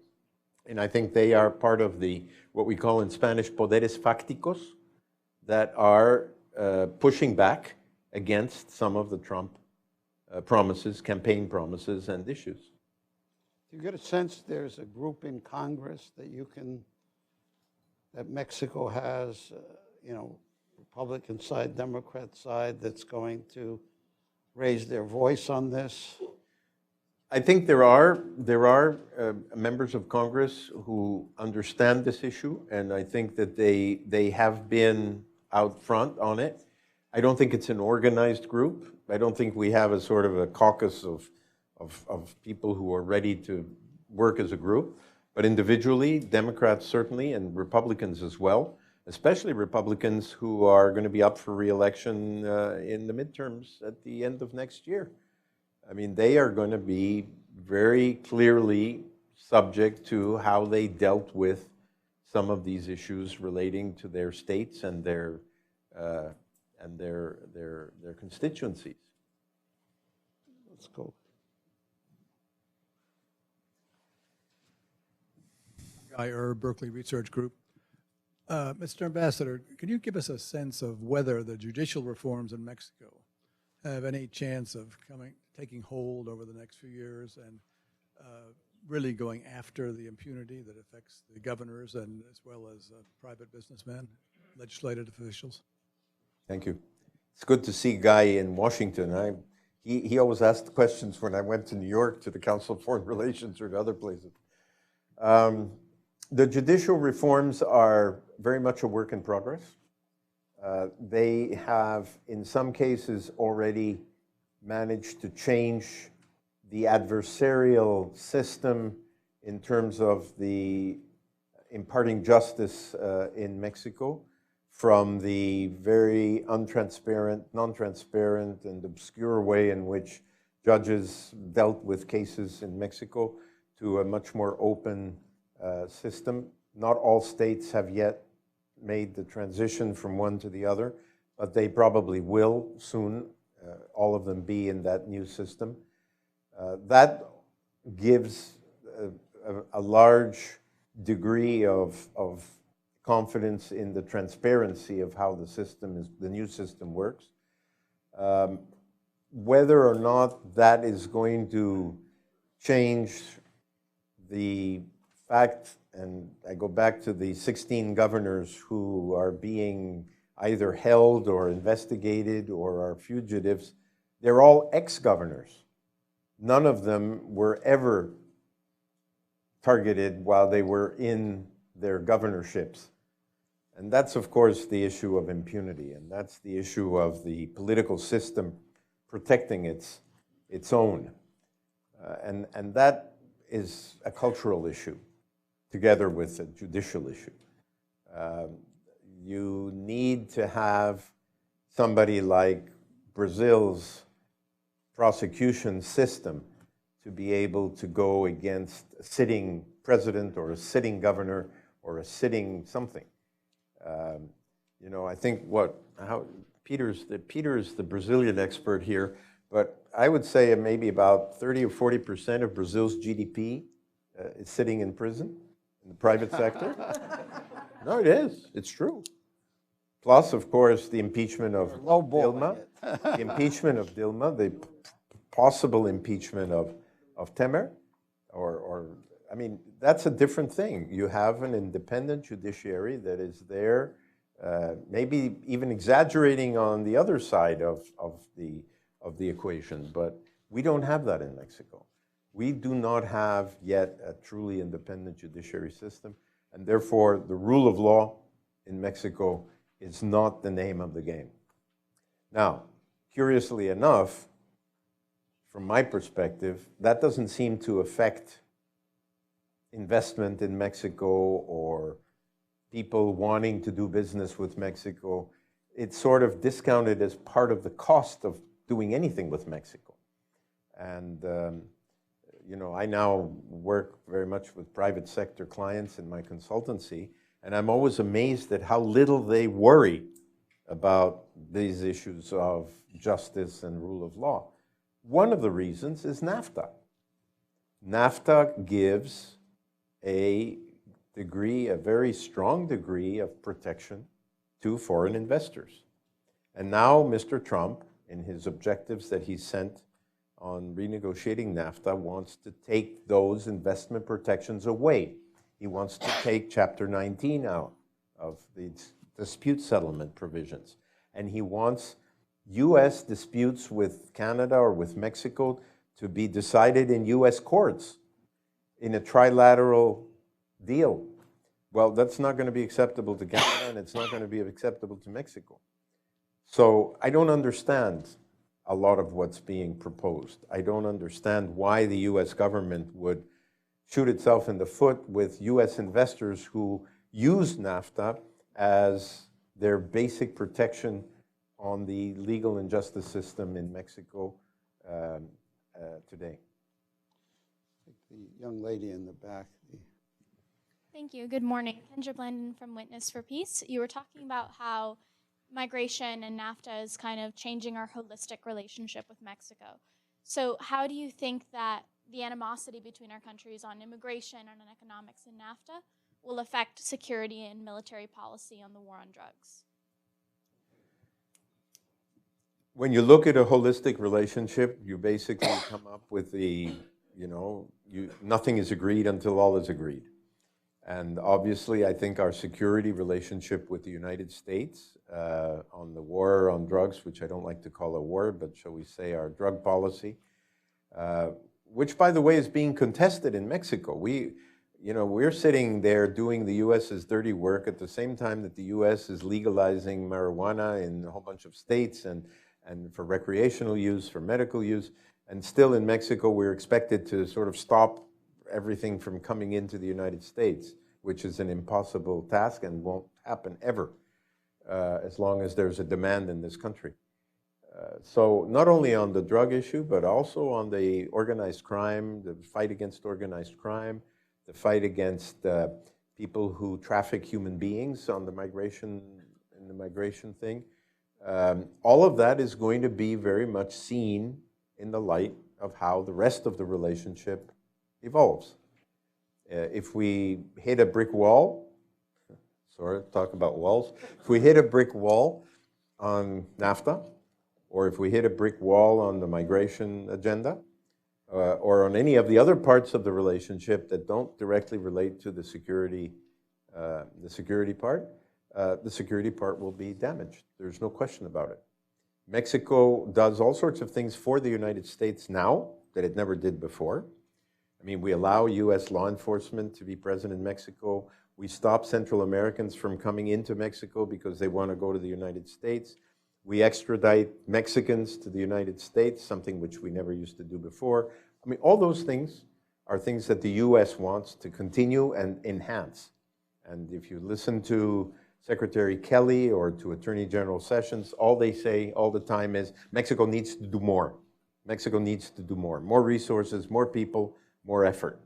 And I think they are part of what we call in Spanish, poderes fácticos, that are pushing back against some of the Trump promises, campaign promises, and issues. Do you get a sense there's a group in Congress that Mexico has, Republican side, Democrat side, that's going to raise their voice on this? I think there are members of Congress who understand this issue, and I think that they have been out front on it. I don't think it's an organized group. I don't think we have a sort of a caucus of people who are ready to work as a group. But individually, Democrats certainly, and Republicans as well, especially Republicans who are going to be up for re-election in the midterms at the end of next year. I mean, they are going to be very clearly subject to how they dealt with some of these issues relating to their states and their constituencies. Let's go. Guy Berkeley Research Group. Mr. Ambassador, can you give us a sense of whether the judicial reforms in Mexico have any chance of taking hold over the next few years and really going after the impunity that affects the governors and as well as private businessmen, legislative officials? Thank you. It's good to see Guy in Washington. He always asked questions when I went to New York to the Council of Foreign Relations or to other places. The judicial reforms are very much a work in progress. They have, in some cases, already managed to change the adversarial system in terms of the imparting justice in Mexico from the very untransparent, non-transparent, and obscure way in which judges dealt with cases in Mexico to a much more open system. Not all states have yet made the transition from one to the other, but they probably will soon, all of them be in that new system. That gives a large degree of confidence in the transparency of how the new system works. Whether or not that is going to change the fact, and I go back to the 16 governors who are being either held or investigated or are fugitives, they're all ex-governors. None of them were ever targeted while they were in their governorships. And that's, of course, the issue of impunity, and that's the issue of the political system protecting its own. And that is a cultural issue, together with a judicial issue. You need to have somebody like Brazil's prosecution system to be able to go against a sitting president or a sitting governor or a sitting something. I think Peter's the Brazilian expert here, but I would say maybe about 30 or 40% of Brazil's GDP is sitting in prison in the private sector. No, it is. It's true. Plus, of course, the impeachment of lowballing Dilma, the impeachment of Dilma, the possible impeachment of Temer, or I mean, that's a different thing. You have an independent judiciary that is there, maybe even exaggerating on the other side of the equation, but we don't have that in Mexico. We do not have yet a truly independent judiciary system, and therefore the rule of law in Mexico is not the name of the game. Now, curiously enough, from my perspective, that doesn't seem to affect investment in Mexico or people wanting to do business with Mexico. It's sort of discounted as part of the cost of doing anything with Mexico. And you know, I now work very much with private sector clients in my consultancy, and I'm always amazed at how little they worry about these issues of justice and rule of law. One of the reasons is NAFTA. NAFTA gives a very strong degree of protection to foreign investors. And now Mr. Trump, in his objectives that he sent on renegotiating NAFTA, wants to take those investment protections away. He wants to take Chapter 19 out of the dispute settlement provisions. And he wants U.S. disputes with Canada or with Mexico to be decided in U.S. courts in a trilateral deal. Well, that's not going to be acceptable to Canada, and it's not going to be acceptable to Mexico. So I don't understand a lot of what's being proposed. I don't understand why the U.S. government would shoot itself in the foot with U.S. investors who use NAFTA as their basic protection on the legal and justice system in Mexico today. The young lady in the back. Thank you. Good morning. Kendra Blenden from Witness for Peace. You were talking about how migration and NAFTA is kind of changing our holistic relationship with Mexico. So how do you think that the animosity between our countries on immigration and on economics in NAFTA will affect security and military policy on the war on drugs? When you look at a holistic relationship, you basically come up with the, nothing is agreed until all is agreed. And obviously, I think our security relationship with the United States on the war on drugs, which I don't like to call a war, but shall we say our drug policy, which, by the way, is being contested in Mexico. We're sitting there doing the U.S.'s dirty work at the same time that the U.S. is legalizing marijuana in a whole bunch of states and for recreational use, for medical use. And still in Mexico, we're expected to sort of stop everything from coming into the United States, which is an impossible task and won't happen ever as long as there's a demand in this country. So not only on the drug issue, but also on the organized crime, the fight against organized crime, the fight against people who traffic human beings on the migration thing. All of that is going to be very much seen in the light of how the rest of the relationship evolves. If we hit a brick wall, talk about walls. If we hit a brick wall on NAFTA, or if we hit a brick wall on the migration agenda, or on any of the other parts of the relationship that don't directly relate to the security part, the security part will be damaged. There's no question about it. Mexico does all sorts of things for the United States now that it never did before. I mean, we allow U.S. law enforcement to be present in Mexico. We stop Central Americans from coming into Mexico because they want to go to the United States. We extradite Mexicans to the United States, something which we never used to do before. I mean, all those things are things that the U.S. wants to continue and enhance. And if you listen to Secretary Kelly or to Attorney General Sessions, all they say all the time is Mexico needs to do more. Mexico needs to do more. More resources, more people, more effort.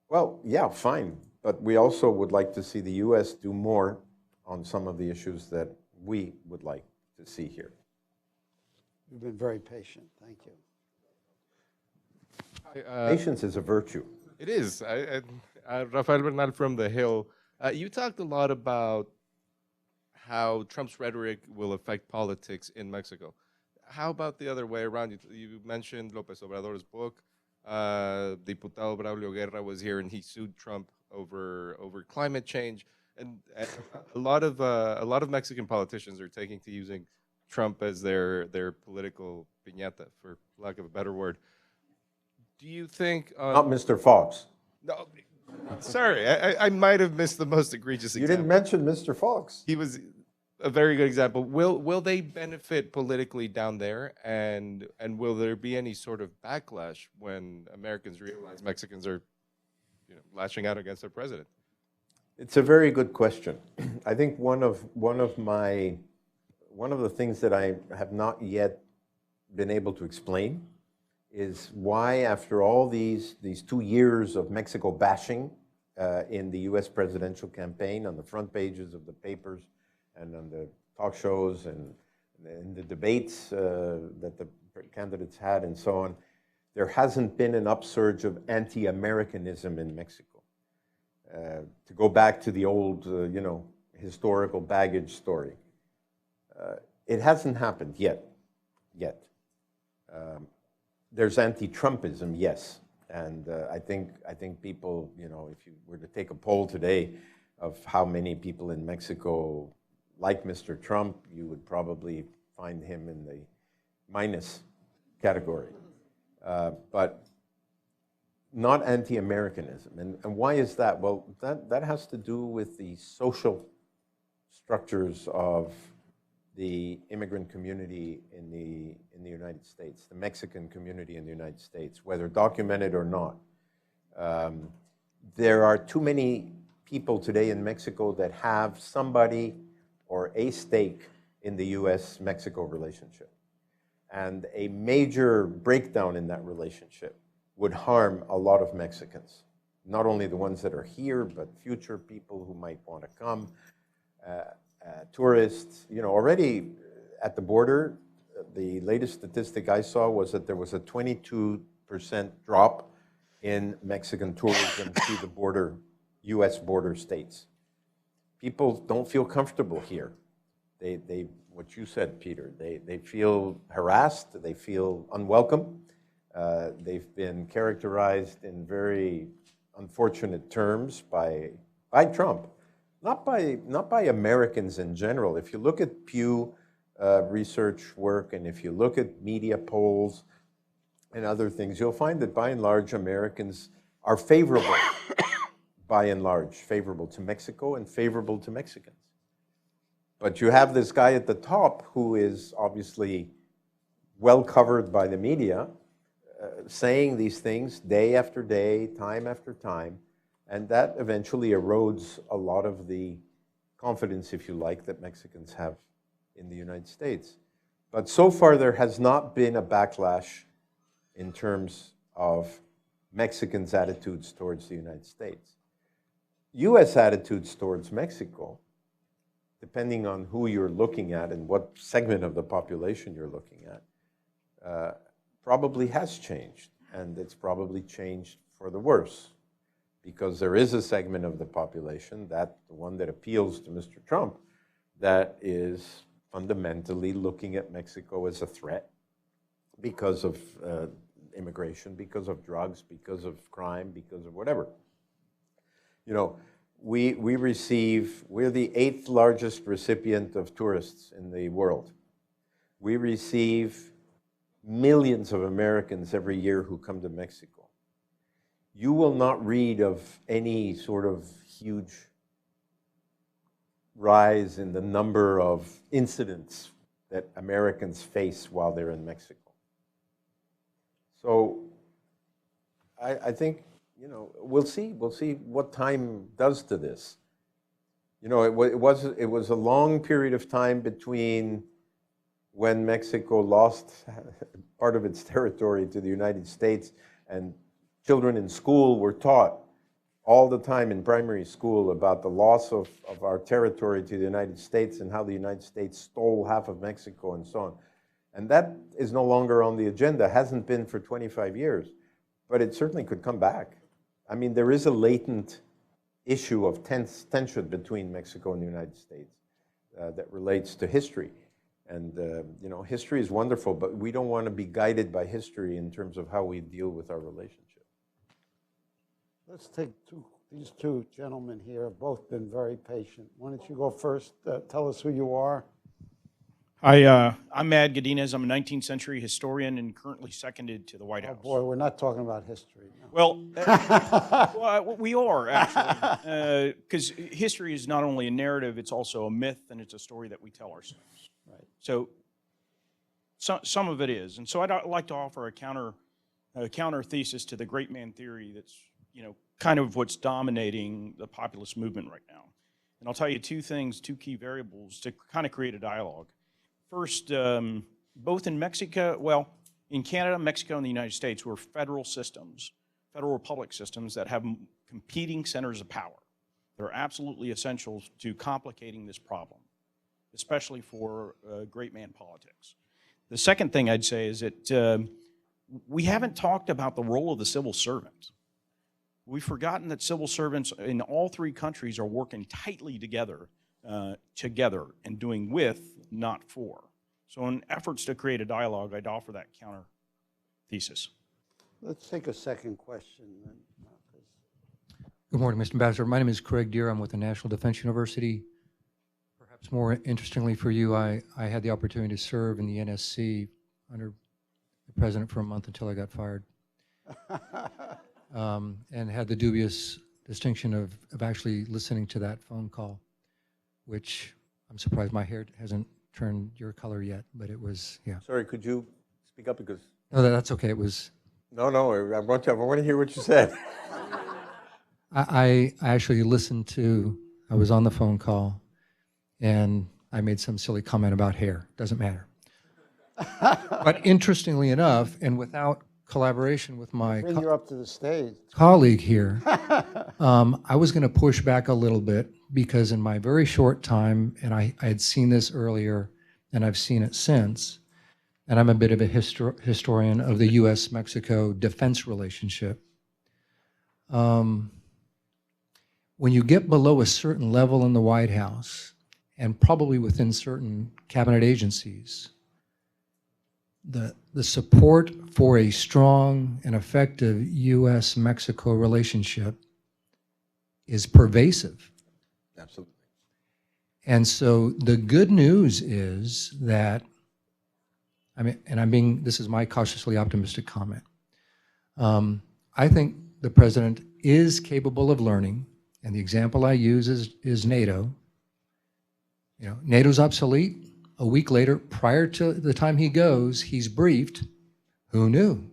Well, yeah, fine. But we also would like to see the U.S. do more on some of the issues that we would like to see here. You've been very patient. Thank you. Patience is a virtue. It is. Rafael Bernal from The Hill. You talked a lot about how Trump's rhetoric will affect politics in Mexico. How about the other way around? You mentioned López Obrador's book. Diputado Braulio Guerra was here and he sued Trump over climate change. And a lot of Mexican politicians are taking to using Trump as their political piñata, for lack of a better word. Do you think? Not Mr. Fox. No, sorry, I might have missed the most egregious You example. didn't mention Mr. Fox. He was a very good example. Will they benefit politically down there, and will there be any sort of backlash when Americans realize Mexicans are, lashing out against their president? It's a very good question. I think one of the things that I have not yet been able to explain is why, after all these 2 years of Mexico bashing in the U.S. presidential campaign, on the front pages of the papers and on the talk shows and in the debates that the candidates had and so on, there hasn't been an upsurge of anti-Americanism in Mexico. To go back to the old, historical baggage story, it hasn't happened yet. There's anti-Trumpism, yes, and I think people, if you were to take a poll today of how many people in Mexico like Mr. Trump, you would probably find him in the minus category, but not anti-Americanism. And why is that? Well, that has to do with the social structures of the immigrant community in the United States, the Mexican community in the United States, whether documented or not. There are too many people today in Mexico that have somebody or a stake in the U.S.-Mexico relationship. And a major breakdown in that relationship would harm a lot of Mexicans, not only the ones that are here, but future people who might want to come, tourists. Already at the border, the latest statistic I saw was that there was a 22% drop in Mexican tourism to the border, U.S. border states. People don't feel comfortable here. They what you said, Peter, they feel harassed, they feel unwelcome. They've been characterized in very unfortunate terms by Trump, not by Americans in general. If you look at Pew research work, and if you look at media polls and other things, you'll find that by and large Americans are favorable, by and large, favorable to Mexico and favorable to Mexicans. But you have this guy at the top who is obviously well covered by the media, saying these things day after day, time after time, and that eventually erodes a lot of the confidence, if you like, that Mexicans have in the United States. But so far there has not been a backlash in terms of Mexicans' attitudes towards the United States. U.S. attitudes towards Mexico, depending on who you're looking at and what segment of the population you're looking at, probably has changed, and it's probably changed for the worse, because there is a segment of the population, the one that appeals to Mr. Trump, that is fundamentally looking at Mexico as a threat because of immigration, because of drugs, because of crime, because of whatever. We're the 8th largest recipient of tourists in the world. We receive millions of Americans every year who come to Mexico. You will not read of any sort of huge rise in the number of incidents that Americans face while they're in Mexico. So I think, we'll see what time does to this. It was a long period of time between when Mexico lost part of its territory to the United States, and children in school were taught all the time in primary school about the loss of our territory to the United States and how the United States stole half of Mexico and so on. And that is no longer on the agenda, hasn't been for 25 years, but it certainly could come back. I mean, there is a latent issue of tension between Mexico and the United States that relates to history. And, you know, history is wonderful, but we don't want to be guided by history in terms of how we deal with our relationship. Let's take these two gentlemen here have both been very patient. Why don't you go first? Tell us who you are. Hi, I'm Mad Godinez. I'm a 19th century historian and currently seconded to the White Oh House. boy, we're not talking about history. No. Well, we are actually, because history is not only a narrative, it's also a myth, and it's a story that we tell ourselves. Right. So some of it is. And so I'd like to offer a counter thesis to the great man theory that's, you know, kind of what's dominating the populist movement right now. And I'll tell you two key variables to kind of create a dialogue. First, both in Mexico, well, in Canada, Mexico, and the United States, we're federal systems, federal republic systems that have competing centers of power. They're absolutely essential to complicating this problem, especially for great man politics. The second thing I'd say is that we haven't talked about the role of the civil servant. We've forgotten that civil servants in all three countries are working tightly together and doing with, not for. So in efforts to create a dialogue, I'd offer that counter thesis. Let's take a second question then. Good morning, Mr. Ambassador. My name is Craig Deere. I'm with the National Defense University. Perhaps more interestingly for you, I had the opportunity to serve in the NSC under the president for a month until I got fired. And had the dubious distinction of actually listening to that phone call, which I'm surprised my hair hasn't turned your color yet, but it was, yeah. Sorry, could you speak up because? No, that's okay. It was. No, I want to hear what you said. I actually listened to, I was on the phone call, and I made some silly comment about hair. Doesn't matter. But interestingly enough, and without collaboration with my Bring you up to the stage. colleague here, I was going to push back a little bit because in my very short time, and I had seen this earlier, and I've seen it since, and I'm a bit of a historian of the U.S.-Mexico defense relationship. When you get below a certain level in the White House, and probably within certain cabinet agencies, the support for a strong and effective U.S.-Mexico relationship is pervasive. Absolutely. And so the good news is that, this is my cautiously optimistic comment. I think the president is capable of learning, and the example I use is NATO. You know, NATO's obsolete. A week later, prior to the time he goes, he's briefed. Who knew?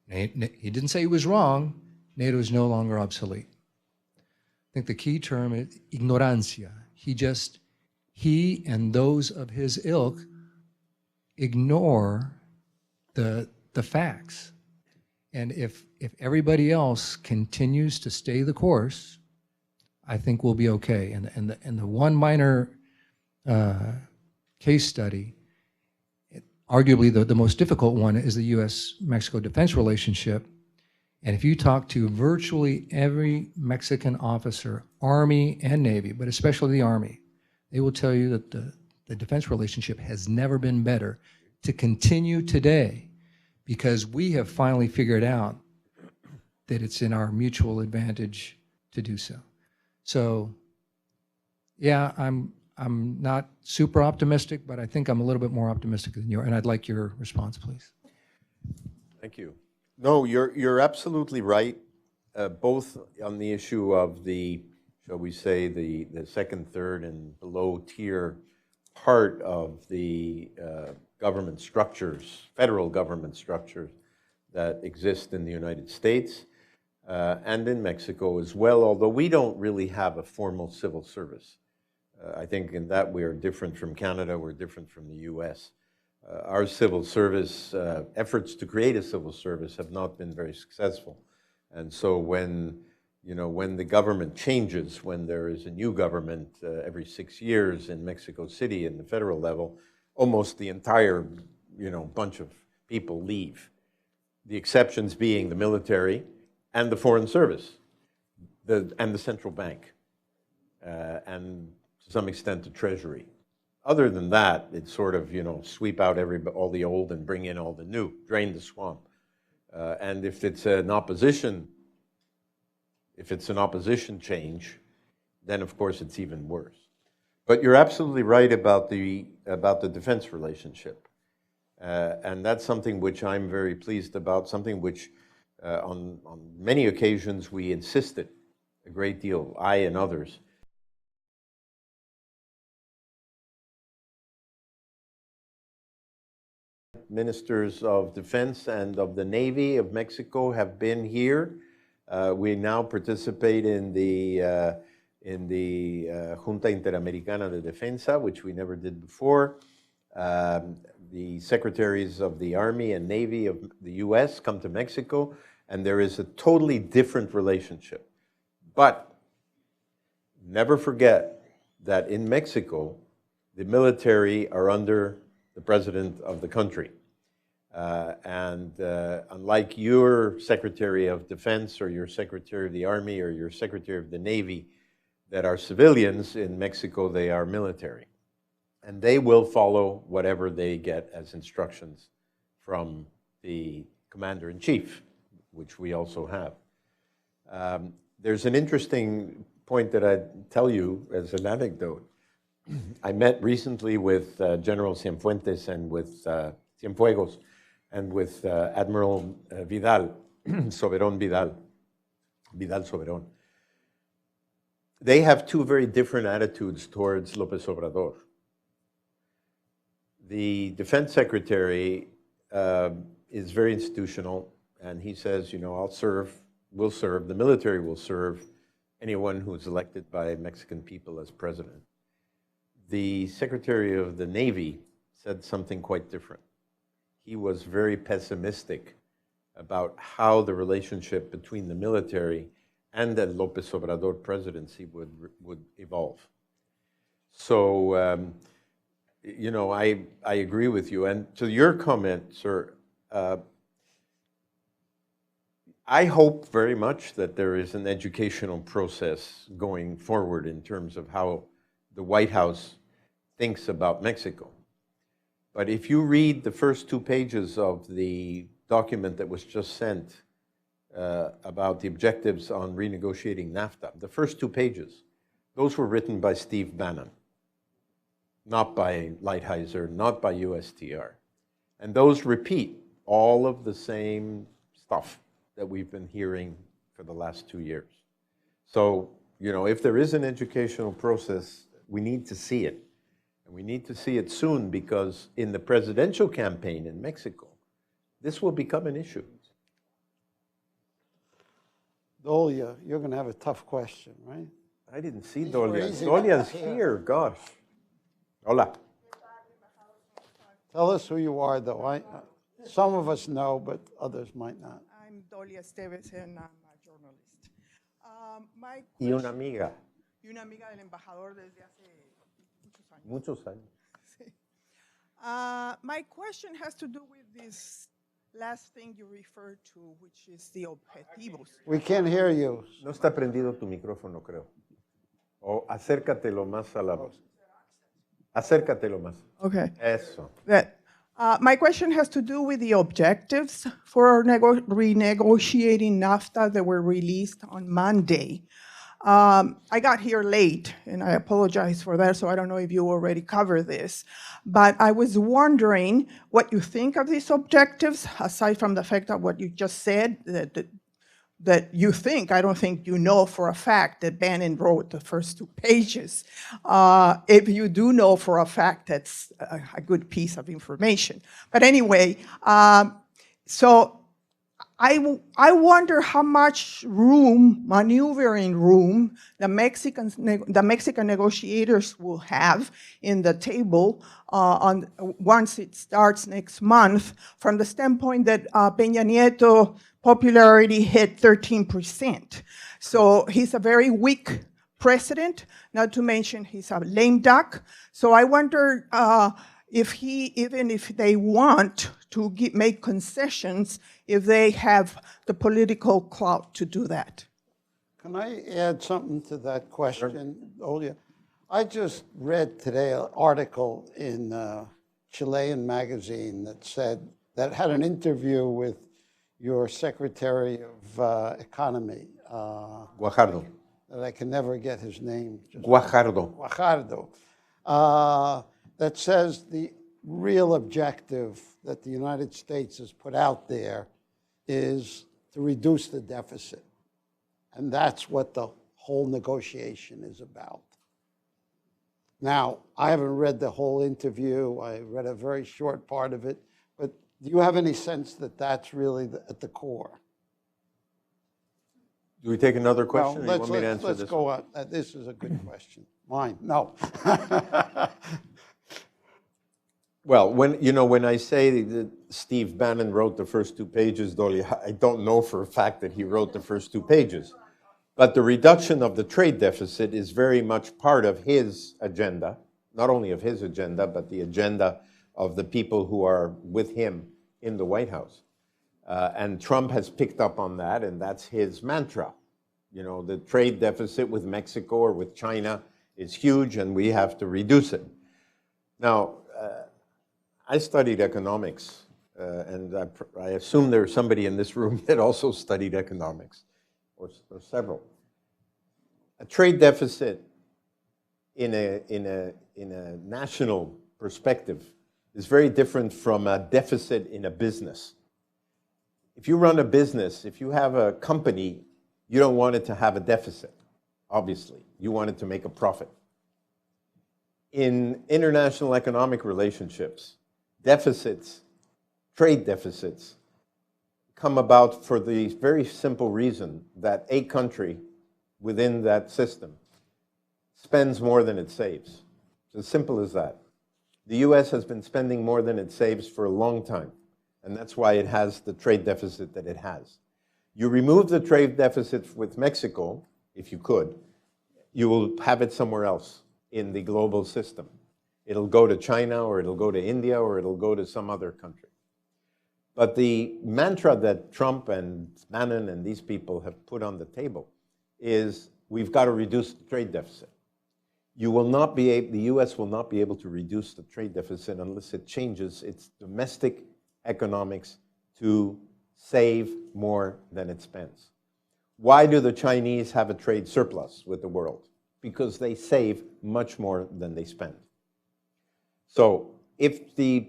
He didn't say he was wrong. NATO is no longer obsolete. I think the key term is ignorancia. He and those of his ilk ignore the facts. And if everybody else continues to stay the course, I think we'll be okay. And the one minor case study, arguably the most difficult one, is the U.S.-Mexico defense relationship. And if you talk to virtually every Mexican officer, Army and Navy, but especially the Army, they will tell you that the defense relationship has never been better to continue today because we have finally figured out that it's in our mutual advantage to do so. So, yeah, I'm not super optimistic, but I think I'm a little bit more optimistic than you are, and I'd like your response, please. Thank you. No, you're absolutely right, both on the issue of the, shall we say, the second, third, and below tier part of the government structures, federal government structures that exist in the United States and in Mexico as well, although we don't really have a formal civil service. I think in that we are different from Canada, we're different from the US. Our civil service, efforts to create a civil service have not been very successful. And so when the government changes, when there is a new government every 6 years in Mexico City in the federal level, almost the entire, bunch of people leave. The exceptions being the military and the Foreign Service, and the central bank, and to some extent the Treasury. Other than that, it's sort of, sweep out all the old and bring in all the new, drain the swamp. And if it's an opposition change, then of course it's even worse. But you're absolutely right about the defense relationship. And that's something which I'm very pleased about, something which on many occasions we insisted a great deal, I and others. Ministers of Defense and of the Navy of Mexico have been here. We now participate in the Junta Interamericana de Defensa, which we never did before. The secretaries of the Army and Navy of the US come to Mexico, and there is a totally different relationship. But never forget that in Mexico, the military are under the president of the country. Unlike your Secretary of Defense or your Secretary of the Army or your Secretary of the Navy that are civilians, in Mexico they are military. And they will follow whatever they get as instructions from the Commander-in-Chief, which we also have. There's an interesting point that I'd tell you as an anecdote. I met recently with General Cienfuentes and with Cienfuegos and with Admiral Vidal, Vidal Soberón. They have two very different attitudes towards López Obrador. The defense secretary is very institutional, and he says, we'll serve, the military will serve anyone who is elected by Mexican people as president. The Secretary of the Navy said something quite different. He was very pessimistic about how the relationship between the military and the López Obrador presidency would evolve. So, I agree with you. And to your comment, sir, I hope very much that there is an educational process going forward in terms of how the White House thinks about Mexico. But if you read the first 2 pages of the document that was just sent about the objectives on renegotiating NAFTA, the first 2 pages, those were written by Steve Bannon, not by Lighthizer, not by USTR. And those repeat all of the same stuff that we've been hearing for the last 2 years. So, if there is an educational process, we need to see it. And we need to see it soon, because in the presidential campaign in Mexico, this will become an issue. Dolia, you're going to have a tough question, right? I didn't see He's Dolia. raising Dolia's up here. here, gosh. Hola. Tell us who you are, though. Some of us know, but others might not. I'm Dolia Esteves, and I'm a journalist. Y una amiga. Y una amiga del embajador desde hace muchos años. Muchos años. Sí. My question has to do with this last thing you referred to, which is the objetivos. We can't hear you. No está prendido tu micrófono, creo. O acércatelo más a la voz. Acércatelo más. Okay. Eso. My question has to do with the objectives for renegotiating NAFTA that were released on Monday. I got here late, and I apologize for that, so I don't know if you already covered this. But I was wondering what you think of these objectives, aside from the fact that what you just said, that you think, I don't think you know for a fact that Bannon wrote the first 2 pages. If you do know for a fact, that's a good piece of information. But anyway, so I wonder how much maneuvering room, the Mexican negotiators will have in the table once it starts next month, from the standpoint that Peña Nieto popularity hit 13%. So he's a very weak president, not to mention he's a lame duck. So I wonder even if they want to make concessions, if they have the political clout to do that. Can I add something to that question, Olya? I just read today an article in a Chilean magazine that had an interview with your Secretary of Economy. Guajardo. That I can never get his name. Guajardo. Guajardo. That says the real objective that the United States has put out there is to reduce the deficit. And that's what the whole negotiation is about. Now, I haven't read the whole interview. I read a very short part of it. But do you have any sense that that's really at the core? Do we take another question? Well, or you want me to answer let's this go one? on. This is a good question. Mine, no. Well, when I say that Steve Bannon wrote the first 2 pages, Dolly, I don't know for a fact that he wrote the first 2 pages. But the reduction of the trade deficit is very much part of his agenda, not only of his agenda, but the agenda of the people who are with him in the White House. And Trump has picked up on that, and that's his mantra. The trade deficit with Mexico or with China is huge, and we have to reduce it. Now, I studied economics, and I assume there's somebody in this room that also studied economics, or several. A trade deficit in a national perspective is very different from a deficit in a business. If you run a business, if you have a company, you don't want it to have a deficit, obviously. You want it to make a profit. In international economic relationships, deficits, trade deficits, come about for the very simple reason that a country within that system spends more than it saves. It's as simple as that. The US has been spending more than it saves for a long time, and that's why it has the trade deficit that it has. You remove the trade deficit with Mexico, if you could, you will have it somewhere else in the global system. It'll go to China, or it'll go to India, or it'll go to some other country. But the mantra that Trump and Bannon and these people have put on the table is we've got to reduce the trade deficit. The US will not be able to reduce the trade deficit unless it changes its domestic economics to save more than it spends. Why do the Chinese have a trade surplus with the world? Because they save much more than they spend. So if the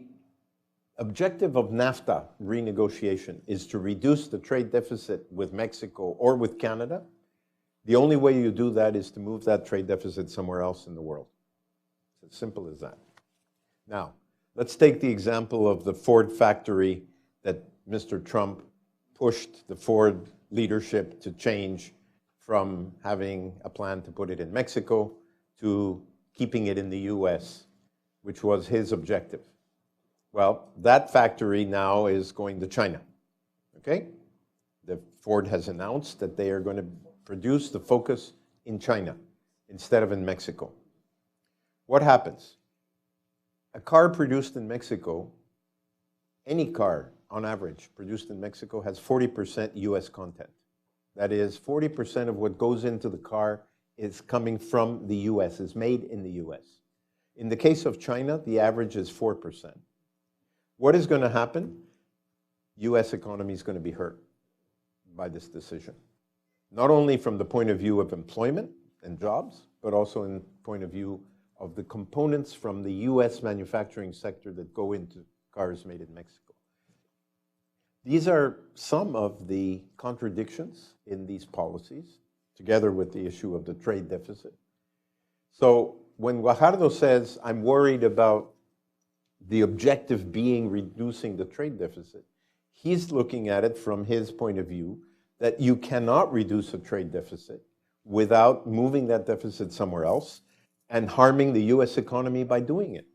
objective of NAFTA renegotiation is to reduce the trade deficit with Mexico or with Canada, the only way you do that is to move that trade deficit somewhere else in the world. It's as simple as that. Now, let's take the example of the Ford factory that Mr. Trump pushed the Ford leadership to change from having a plan to put it in Mexico to keeping it in the US, which was his objective. Well, that factory now is going to China, okay? The Ford has announced that they are going to produce the Focus in China instead of in Mexico. What happens? A car produced in Mexico, any car on average produced in Mexico, has 40% US content. That is, 40% of what goes into the car is coming from the US, is made in the US. In the case of China, the average is 4%. What is going to happen? US economy is going to be hurt by this decision. Not only from the point of view of employment and jobs, but also in the point of view of the components from the US manufacturing sector that go into cars made in Mexico. These are some of the contradictions in these policies, together with the issue of the trade deficit. So when Guajardo says, I'm worried about the objective being reducing the trade deficit, he's looking at it from his point of view that you cannot reduce a trade deficit without moving that deficit somewhere else and harming the US economy by doing it.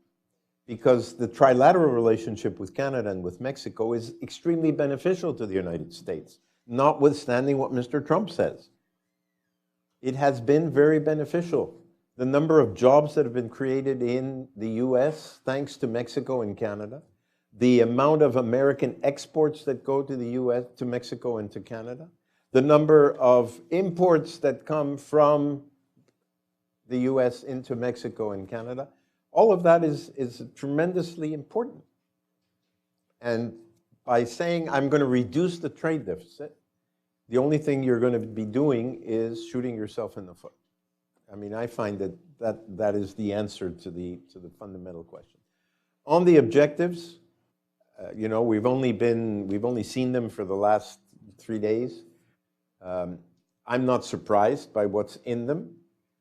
Because the trilateral relationship with Canada and with Mexico is extremely beneficial to the United States, notwithstanding what Mr. Trump says. It has been very beneficial the number of jobs that have been created in the US thanks to Mexico and Canada, the amount of American exports that go to the US, to Mexico and to Canada, the number of imports that come from the US into Mexico and Canada, all of that is tremendously important. And by saying, I'm going to reduce the trade deficit, the only thing you're going to be doing is shooting yourself in the foot. I mean, I find that is the answer to the fundamental question. On the objectives, you know, we've only seen them for the last 3 days. I'm not surprised by what's in them.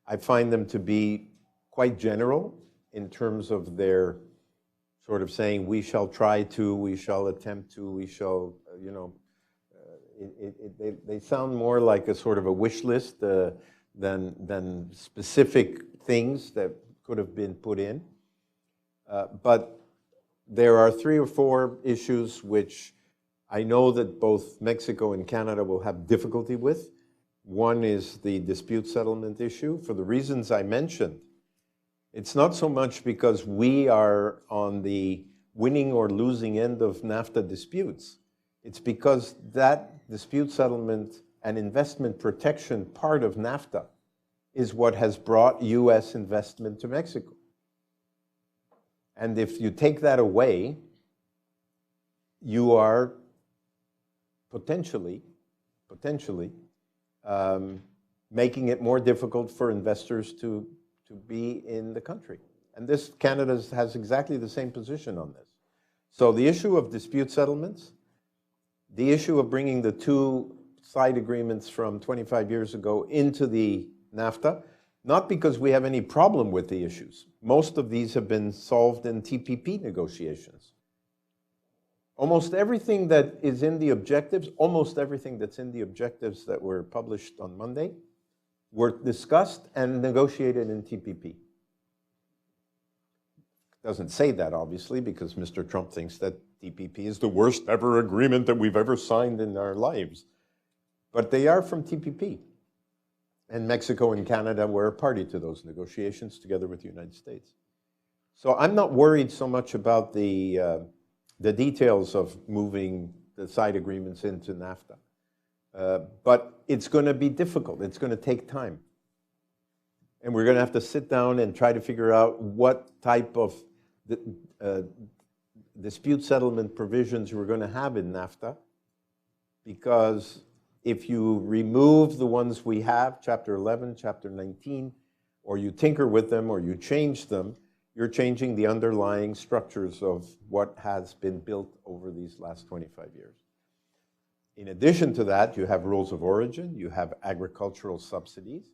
I find them to be quite general in terms of their sort of saying, we shall try to, we shall attempt to, we shall, you know, they sound more like a sort of a wish list than specific things that could have been put in. But there are 3 or 4 issues which I know that both Mexico and Canada will have difficulty with. One is the dispute settlement issue. For the reasons I mentioned, it's not so much because we are on the winning or losing end of NAFTA disputes. It's because that dispute settlement and investment protection part of NAFTA is what has brought US investment to Mexico. And if you take that away, you are potentially making it more difficult for investors to be in the country. And this, Canada has exactly the same position on this. So the issue of dispute settlements, the issue of bringing the 2 side agreements from 25 years ago into the NAFTA, not because we have any problem with the issues. Most of these have been solved in TPP negotiations. Almost everything that is in the objectives, almost everything that's in the objectives that were published on Monday were discussed and negotiated in TPP. Doesn't say that, obviously, because Mr. Trump thinks that TPP is the worst ever agreement that we've ever signed in our lives. But they are from TPP. And Mexico and Canada were a party to those negotiations together with the United States. So I'm not worried so much about the details of moving the side agreements into NAFTA. But it's going to be difficult. It's going to take time. And we're going to have to sit down and try to figure out what type of dispute settlement provisions we're going to have in NAFTA. Because if you remove the ones we have, Chapter 11, Chapter 19, or you tinker with them or you change them, you're changing the underlying structures of what has been built over these last 25 years. In addition to that, you have rules of origin, you have agricultural subsidies.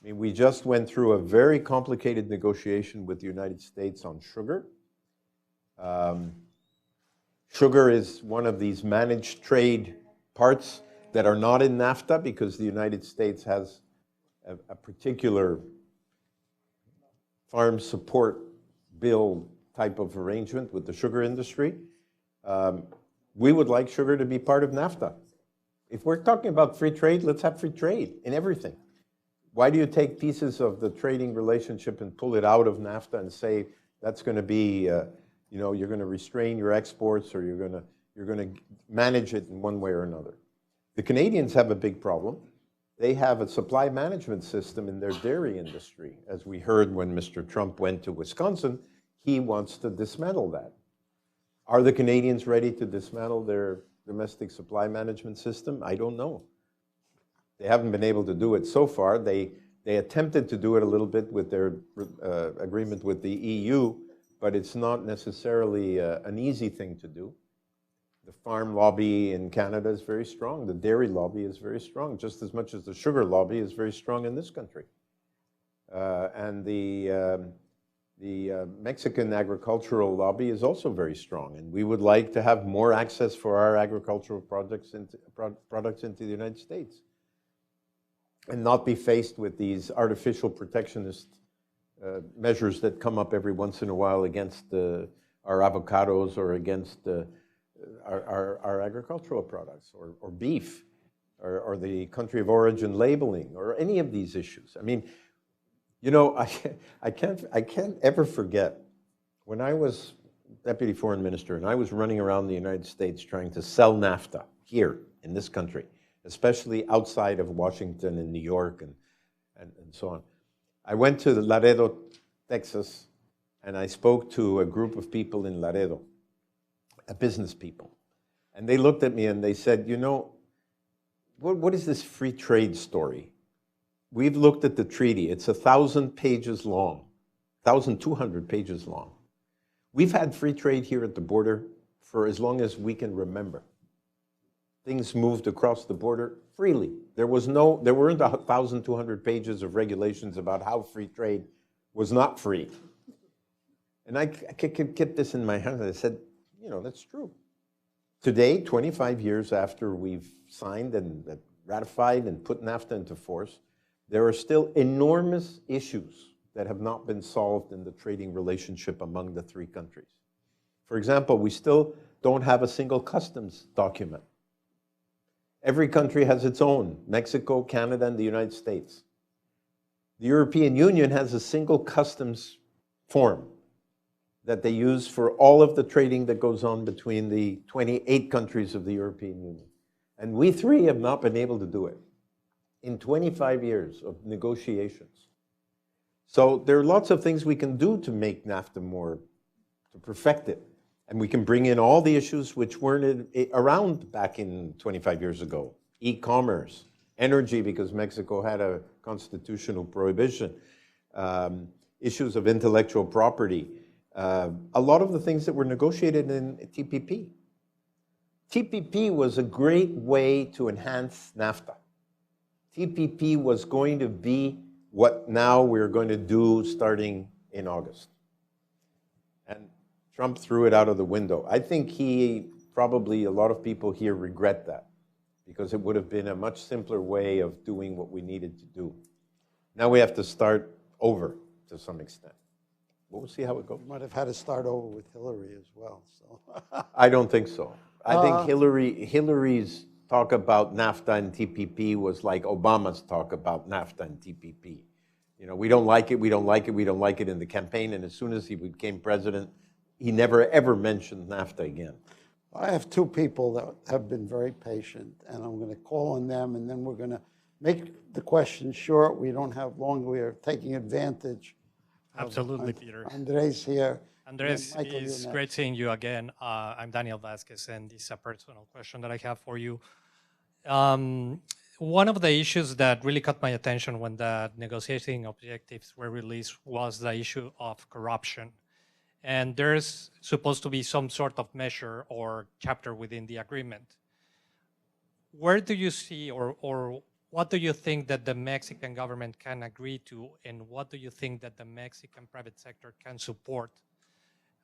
I mean, we just went through a very complicated negotiation with the United States on sugar. Sugar is one of these managed trade parts that are not in NAFTA because the United States has a particular farm support bill type of arrangement with the sugar industry. We would like sugar to be part of NAFTA. If we're talking about free trade, let's have free trade in everything. Why do you take pieces of the trading relationship and pull it out of NAFTA and say that's going to be, you know, you're going to restrain your exports or you're going to manage it in one way or another? The Canadians have a big problem. They have a supply management system in their dairy industry. As we heard when Mr. Trump went to Wisconsin, he wants to dismantle that. Are the Canadians ready to dismantle their domestic supply management system? I don't know. They haven't been able to do it so far. They attempted to do it a little bit with their agreement with the EU, but it's not necessarily an easy thing to do. The farm lobby in Canada is very strong. The dairy lobby is very strong, just as much as the sugar lobby is very strong in this country. And the Mexican agricultural lobby is also very strong. And we would like to have more access for our agricultural products into the United States and not be faced with these artificial protectionist measures that come up every once in a while against our avocados or against our agricultural products or beef or the country of origin labeling or any of these issues. I mean, You know, I can't ever forget when I was Deputy Foreign Minister and I was running around the United States trying to sell NAFTA here in this country, especially outside of Washington and New York and so on. I went to Laredo, Texas, and I spoke to a group of people in Laredo, business people. And they looked at me and they said, you know, what is this free trade story? We've looked at the treaty. It's 1,000 pages long, 1,200 pages long. We've had free trade here at the border for as long as we can remember. Things moved across the border freely. There weren't 1,200 pages of regulations about how free trade was not free. And I kept this in my hand and I said, you know, that's true. Today, 25 years after we've signed and ratified and put NAFTA into force, there are still enormous issues that have not been solved in the trading relationship among the three countries. For example, we still don't have a single customs document. Every country has its own, Mexico, Canada, and the United States. The European Union has a single customs form that they use for all of the trading that goes on between the 28 countries of the European Union. And we three have not been able to do it in 25 years of negotiations. So there are lots of things we can do to make NAFTA more, to perfect it. And we can bring in all the issues which weren't around back in 25 years ago. E-commerce, energy, because Mexico had a constitutional prohibition, issues of intellectual property, a lot of the things that were negotiated in TPP. TPP was a great way to enhance NAFTA. TPP was going to be what now we're going to do starting in August. And Trump threw it out of the window. I think probably a lot of people here regret that because it would have been a much simpler way of doing what we needed to do. Now we have to start over to some extent. We'll see how it goes. You might have had to start over with Hillary as well. So. I don't think so. I think Hillary's talk about NAFTA and TPP was like Obama's talk about NAFTA and TPP. You know, we don't like it, we don't like it, we don't like it in the campaign, and as soon as he became president, he never ever mentioned NAFTA again. I have two people that have been very patient, and I'm going to call on them, and then we're going to make the question short. We don't have long. We are taking advantage. Absolutely, Peter. Andres here. Andres, Michael, it's you're great next. seeing you again. I'm Daniel Vasquez, and this is a personal question that I have for you. One of the issues that really caught my attention when the negotiating objectives were released was the issue of corruption. And there's supposed to be some sort of measure or chapter within the agreement. Where do you see or what do you think that the Mexican government can agree to, and what do you think that the Mexican private sector can support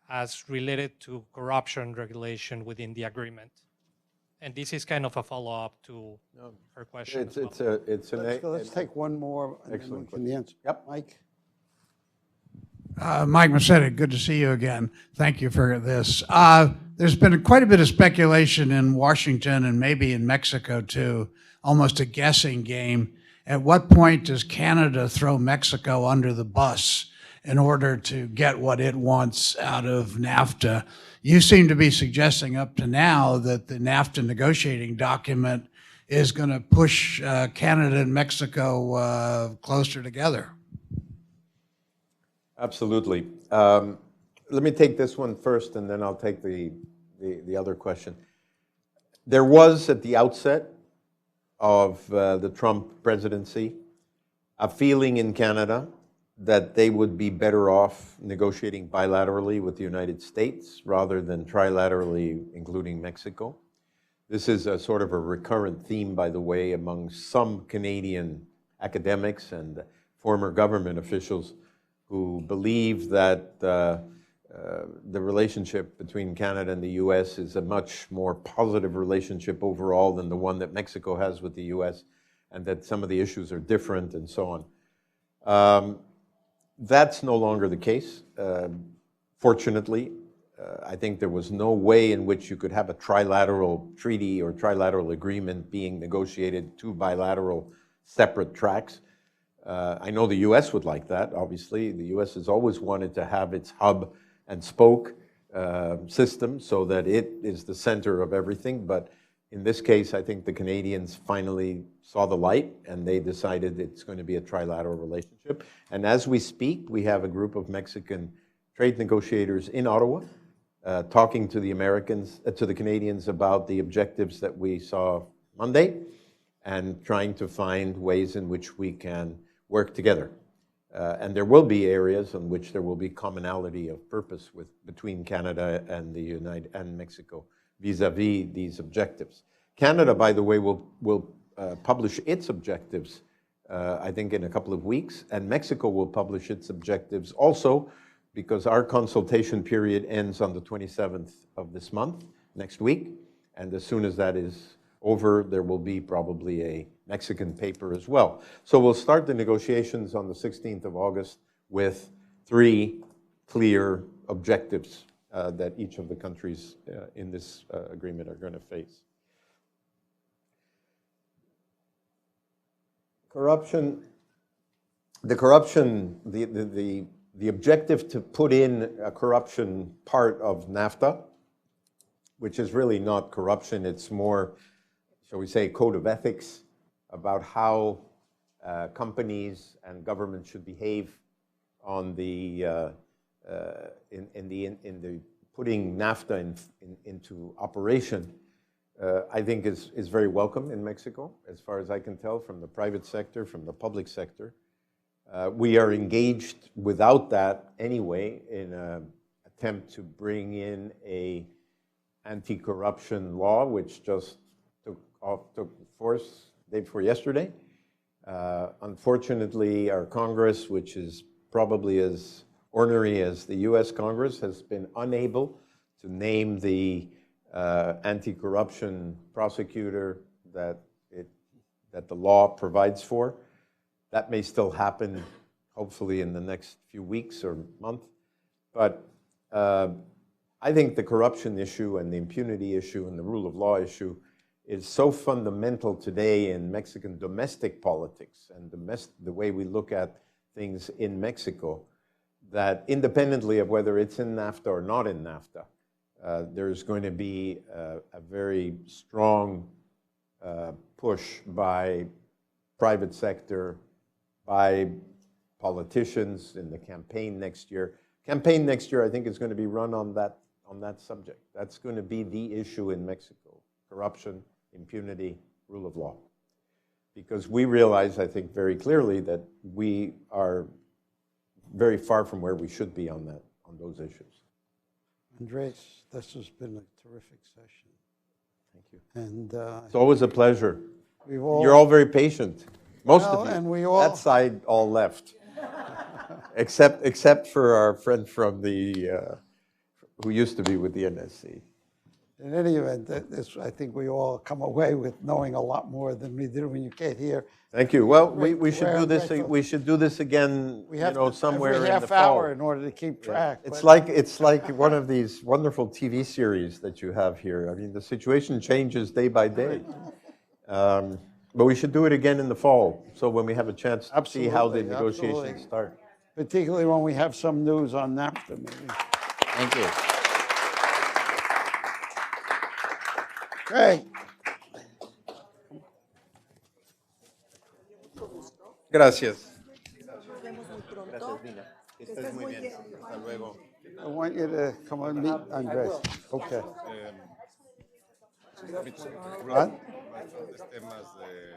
as related to corruption regulation within the agreement? And this is kind of a follow-up to her question. Let's take one more. And excellent then we can answer. Yep. Mike? Mike Massetti, good to see you again. Thank you for this. There's been quite a bit of speculation in Washington and maybe in Mexico too, almost a guessing game. At what point does Canada throw Mexico under the bus in order to get what it wants out of NAFTA? You seem to be suggesting up to now that the NAFTA negotiating document is going to push Canada and Mexico closer together. Absolutely. Let me take this one first, and then I'll take the other question. There was, at the outset of the Trump presidency, a feeling in Canada that they would be better off negotiating bilaterally with the United States rather than trilaterally, including Mexico. This is a sort of a recurrent theme, by the way, among some Canadian academics and former government officials who believe that the relationship between Canada and the U.S. is a much more positive relationship overall than the one that Mexico has with the U.S., and that some of the issues are different and so on. That's no longer the case, fortunately. I think there was no way in which you could have a trilateral treaty or trilateral agreement being negotiated two bilateral separate tracks. I know the US would like that, obviously. The US has always wanted to have its hub and spoke system so that it is the center of everything. But in this case, I think the Canadians finally saw the light and they decided it's going to be a trilateral relationship. And as we speak, we have a group of Mexican trade negotiators in Ottawa talking to the Canadians about the objectives that we saw Monday and trying to find ways in which we can work together. And there will be areas in which there will be commonality of purpose between Canada and and Mexico vis-a-vis these objectives. Canada, by the way, will publish its objectives, I think, in a couple of weeks, and Mexico will publish its objectives also, because our consultation period ends on the 27th of this month, next week, and as soon as that is over, there will be probably a Mexican paper as well. So we'll start the negotiations on the 16th of August with 3 clear objectives that each of the countries in this agreement are going to face. Corruption, the objective to put in a corruption part of NAFTA, which is really not corruption, it's more, shall we say, code of ethics about how companies and governments should behave on the putting NAFTA into operation. I think is very welcome in Mexico, as far as I can tell, from the private sector, from the public sector. We are engaged without that anyway in an attempt to bring in a anti-corruption law, which just took force day before yesterday. Unfortunately, our Congress, which is probably as ornery as the US Congress, has been unable to name the anti-corruption prosecutor that the law provides for. That may still happen, hopefully, in the next few weeks or month. But I think the corruption issue and the impunity issue and the rule of law issue is so fundamental today in Mexican domestic politics and the way we look at things in Mexico, that independently of whether it's in NAFTA or not in NAFTA, there's going to be a very strong push by private sector, by politicians in the campaign next year. Campaign next year, I think, is going to be run on that subject. That's going to be the issue in Mexico: corruption, impunity, rule of law. Because we realize, I think, very clearly that we are very far from where we should be on those issues. Andres, this has been a terrific session. Thank you. And it's always a pleasure. You're all very patient. Most well, of you. And we all, that side all left. except for our friend from who used to be with the NSC. In any event, I think we all come away with knowing a lot more than we did when you came here. Thank you. Well, we should do this. We should do this again. Somewhere every in half the fall. hour in order to keep track. Yeah. It's like one of these wonderful TV series that you have here. I mean, the situation changes day by day. But we should do it again in the fall, so when we have a chance to see how the negotiations start. Particularly when we have some news on NAFTA, maybe. Thank you. Great. Gracias. Gracias, Dina. Estés muy bien. Hasta luego. I want you to come and meet Andres. Okay. What?